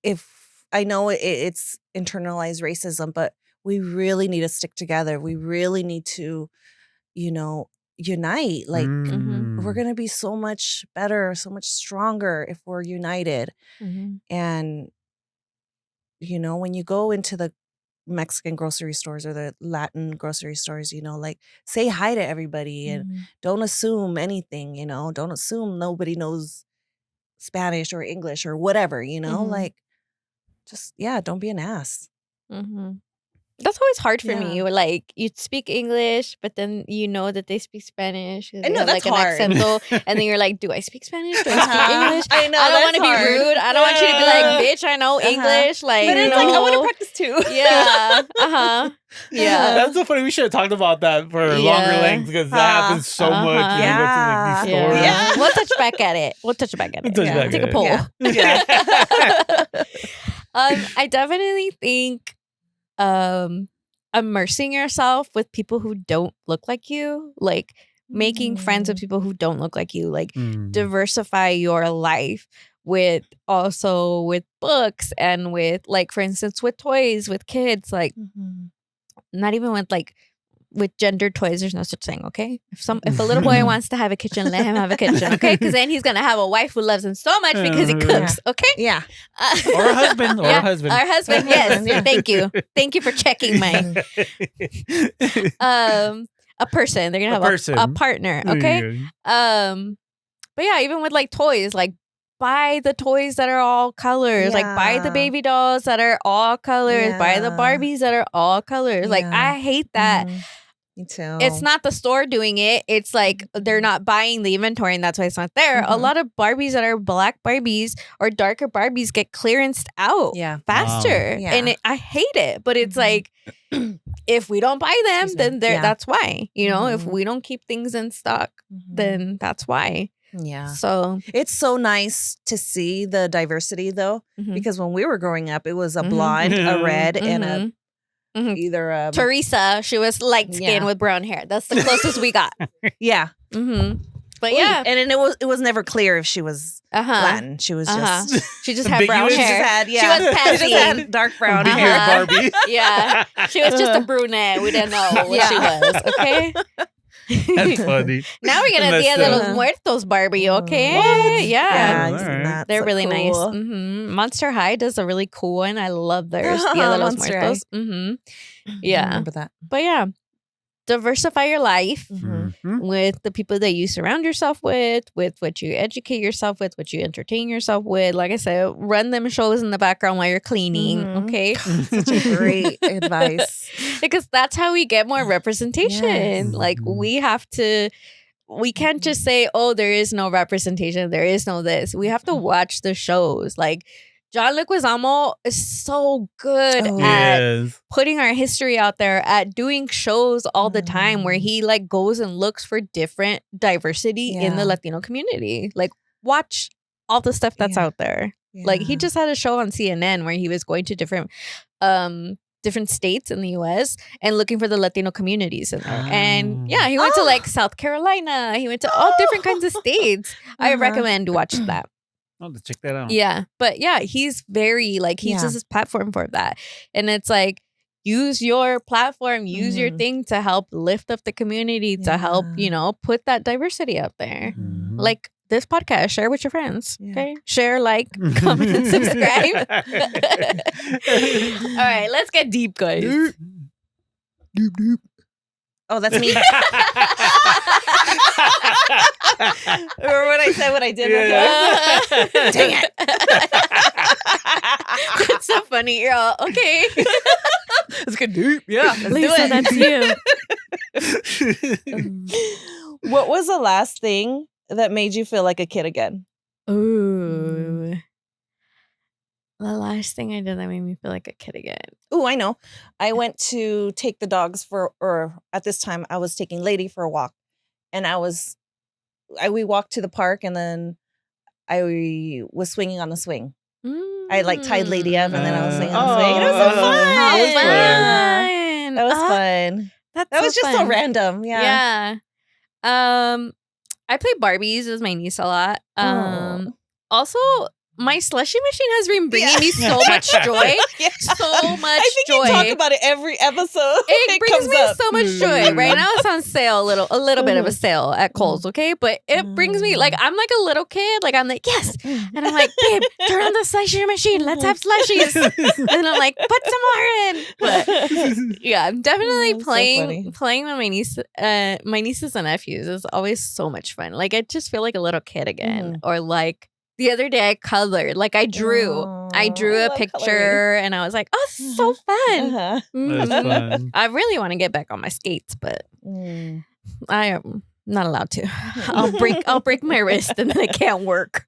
If I know it's internalized racism, but we really need to stick together. We really need to, unite. Like we're going to be so much better, so much stronger if we're united. And, when you go into the Mexican grocery stores or the Latin grocery stores, like say hi to everybody and don't assume anything, don't assume nobody knows Spanish or English or whatever, like just don't be an ass. Mm-hmm. That's always hard for me. Yeah. Like, you speak English, but then you know that they speak Spanish. I know, that's like hard. an accento, and then you're like, do I speak Spanish? Do I speak English? I know, I don't want that's to be hard. rude. I don't want you to be like, bitch, I know English. Like, But it's no. like, I want to practice too. Yeah. Uh-huh. Yeah. That's so funny. We should have talked about that for longer Yeah. lengths because that happens so much when we go to like, these Yeah. stores. Yeah. We'll touch back at it. Yeah. Take a poll. Yeah. I definitely think immersing yourself with people who don't look like you, like making friends with people who don't look like you, like diversify your life with books and with, like, for instance, with toys, with kids, like not even with like with gender toys. There's no such thing, okay? If a little boy wants to have a kitchen, let him have a kitchen, okay? Because then he's gonna have a wife who loves him so much because he cooks, okay? Yeah. Or a husband. Or a husband. Our husband, yes. Yeah. Thank you for checking my a person. They're gonna have a partner, okay? But yeah, even with like toys, like buy the toys that are all colors. Like buy the baby dolls that are all colors. Buy the Barbies that are all colors. Like, I hate that. Me too. It's not the store doing it. It's like they're not buying the inventory, and that's why it's not there. A lot of Barbies that are black Barbies or darker Barbies get clearanced out faster. Yeah. And I hate it. But it's like, if we don't buy them, then that's why. You know, if we don't keep things in stock, then that's why. Yeah. So it's so nice to see the diversity, though, because when we were growing up, it was a blonde, a red, and a either a Teresa. She was light skin with brown hair. That's the closest we got. Yeah. But yeah, and it was never clear if she was Latin. She was just she just had brown hair. She was passy. She just had dark brown hair. Barbie. Yeah, she was just a brunette. We didn't know what she was. Okay. That's funny. Now we're gonna Dia de los Muertos Barbie, okay? What? Yeah, they're really nice. Monster High does a really cool one. I love theirs. Dia de los Muertos. Yeah, I remember that. But yeah, diversify your life with the people that you surround yourself with what you educate yourself with, what you entertain yourself with. Like I said, run them shows in the background while you're cleaning, okay? Such a great advice. Because that's how we get more representation. Yes. Like, we can't just say, oh, there is no representation, there is no this. We have to watch the shows. Like, John Leguizamo is so good at putting our history out there, at doing shows all the time where he like goes and looks for different diversity in the Latino community. Like, watch all the stuff that's out there. Like, he just had a show on CNN where he was going to different states in the US and looking for the Latino communities in there. And yeah, he went to like South Carolina. He went to all different kinds of states. I recommend to watch that. I'll have to check that out. Yeah. But yeah, he's very like, he uses his platform for that. And it's like, use your platform, use your thing to help lift up the community, to help, you know, put that diversity out there. Like this podcast, share with your friends. Okay. Share, like, comment, and subscribe. All right, let's get deep, guys. Doop. Oh, that's me. Remember when I said what I did? Dang it. That's so funny. You're all, okay. Let's get deep. Yeah. Let's Lisa, do it. that's you. What was the last thing that made you feel like a kid again? Ooh. The last thing I did that made me feel like a kid again. Oh, I know. I went to take the dogs or at this time I was taking Lady for a walk, and we walked to the park, and then I was swinging on the swing. I like tied Lady up, and then I was swinging on the swing. It was so fun. How fun. That was fun. That was just so random. Yeah. I play Barbies with my niece a lot. Also, my slushie machine has been bringing me so much joy. So much I think joy. you talk about it every episode. It brings me up. so much joy. Right now it's on sale, a little bit of a sale at Kohl's, okay? But it brings me, like, I'm like a little kid. Like, I'm like, yes. And I'm like, babe, turn on the slushie machine. Let's have slushies. And I'm like, put some more in. But yeah, I'm definitely playing with my nieces and nephews is always so much fun. Like, I just feel like a little kid again. Or like the other day I colored. Like I drew. I drew I a love picture coloring. and I was like, oh, this is so fun. Uh-huh. That's Mhm. fun. I really want to get back on my skates, but I am not allowed to. I'll break my wrist and then I can't work.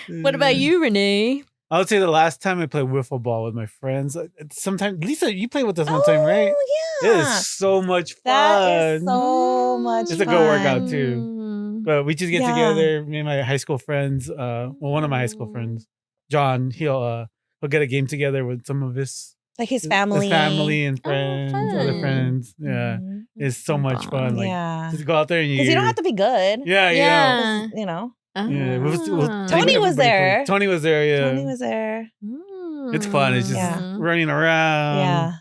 What about you, Rene? I would say the last time I played wiffle ball with my friends. Sometimes Lisa, you played with us one time, right? Oh, It yeah. is so much fun. That is so much It's fun. a good workout too. Mm. But we just get Yeah. together. Me and my high school friends. One of my high school friends, John. He'll get a game together with some of his Like his family. and friends, other fun. friends. Yeah, Mhm. it's so much fun. Like Yeah. just go out there and Because you don't have to be good. Yeah, Yeah. You know. Yeah, Ah. Tony was there. Tony was there. Yeah, Tony was there. It's fun. It's just Yeah. running around. Yeah.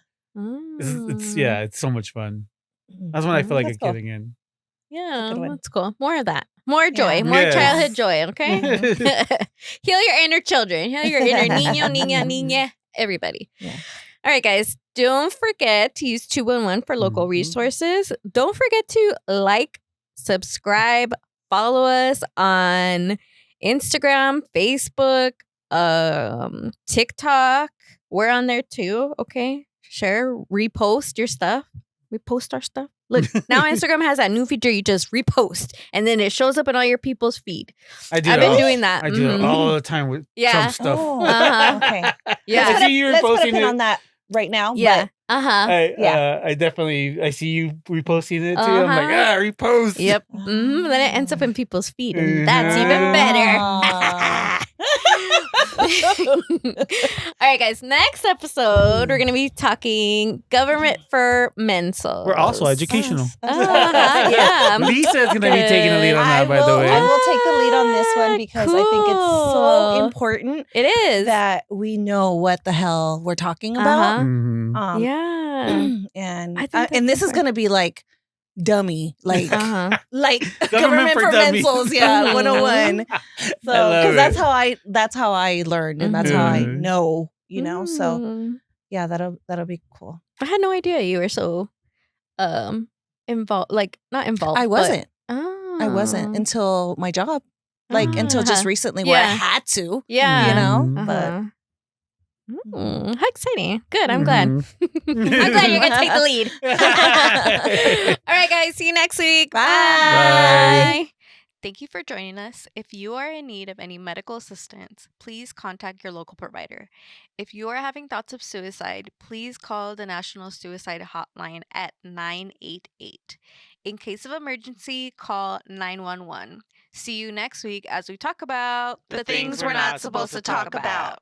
It's so much fun. That's when I feel like That's a cool. kid again. Yeah, Good one. that's cool. More of that. More joy. Yeah. More Yes. childhood joy, okay? Mhm. Heal your inner children. Heal your inner niño, niña, niña. Everybody. Yeah. All right, guys. Don't forget to use 211 for local Mhm. resources. Don't forget to like, subscribe, follow us on Instagram, Facebook, TikTok. We're on there too, okay? Share, repost your stuff. Repost our stuff. Look, now Instagram has that new feature. You just repost, and then it shows up in all your people's feed. I do. I've been doing that. I do it Mhm. all the time with Yeah. Trump stuff. Oh, Uh-huh. okay. Yeah. I see you Let's put a reposting pin it. on that right now. Yeah. Uh-huh. I definitely I see you reposting it too. I'm like, repost. Yep. But Then it ends up in people's feed, and that's even better. All right, guys. Next episode, we're gonna be talking government for mental. We're also educational. Yeah. Lisa's gonna be taking the lead on that, by the I way. will take the lead on this one because I think it's so Cool. important It is. that we know what the hell we're talking about. Uh-huh. Mhm. Yeah. And I think that's and this is important. going to be like dummy, like Uh-huh. like Government government for for dummies. mentals, yeah, Mhm. 101. So love because it. that's how I learned and that's how I Mhm. know, you know. So Mm. yeah, that'll be cool. I had no idea you were so involved. Like not involved. I wasn't. But, I wasn't until my job, like until just Uh-huh. recently, where I Yeah. had to, Yeah. you know. Mhm. But How exciting. Good. I'm glad. Mhm. I'm glad you're going to take the lead. All right, guys. See you next week. Bye. Bye. Thank you for joining us. If you are in need of any medical assistance, please contact your local provider. If you are having thoughts of suicide, please call the National Suicide Hotline at 988. In case of emergency, call 911. See you next week as we talk about The things we're not supposed to talk about.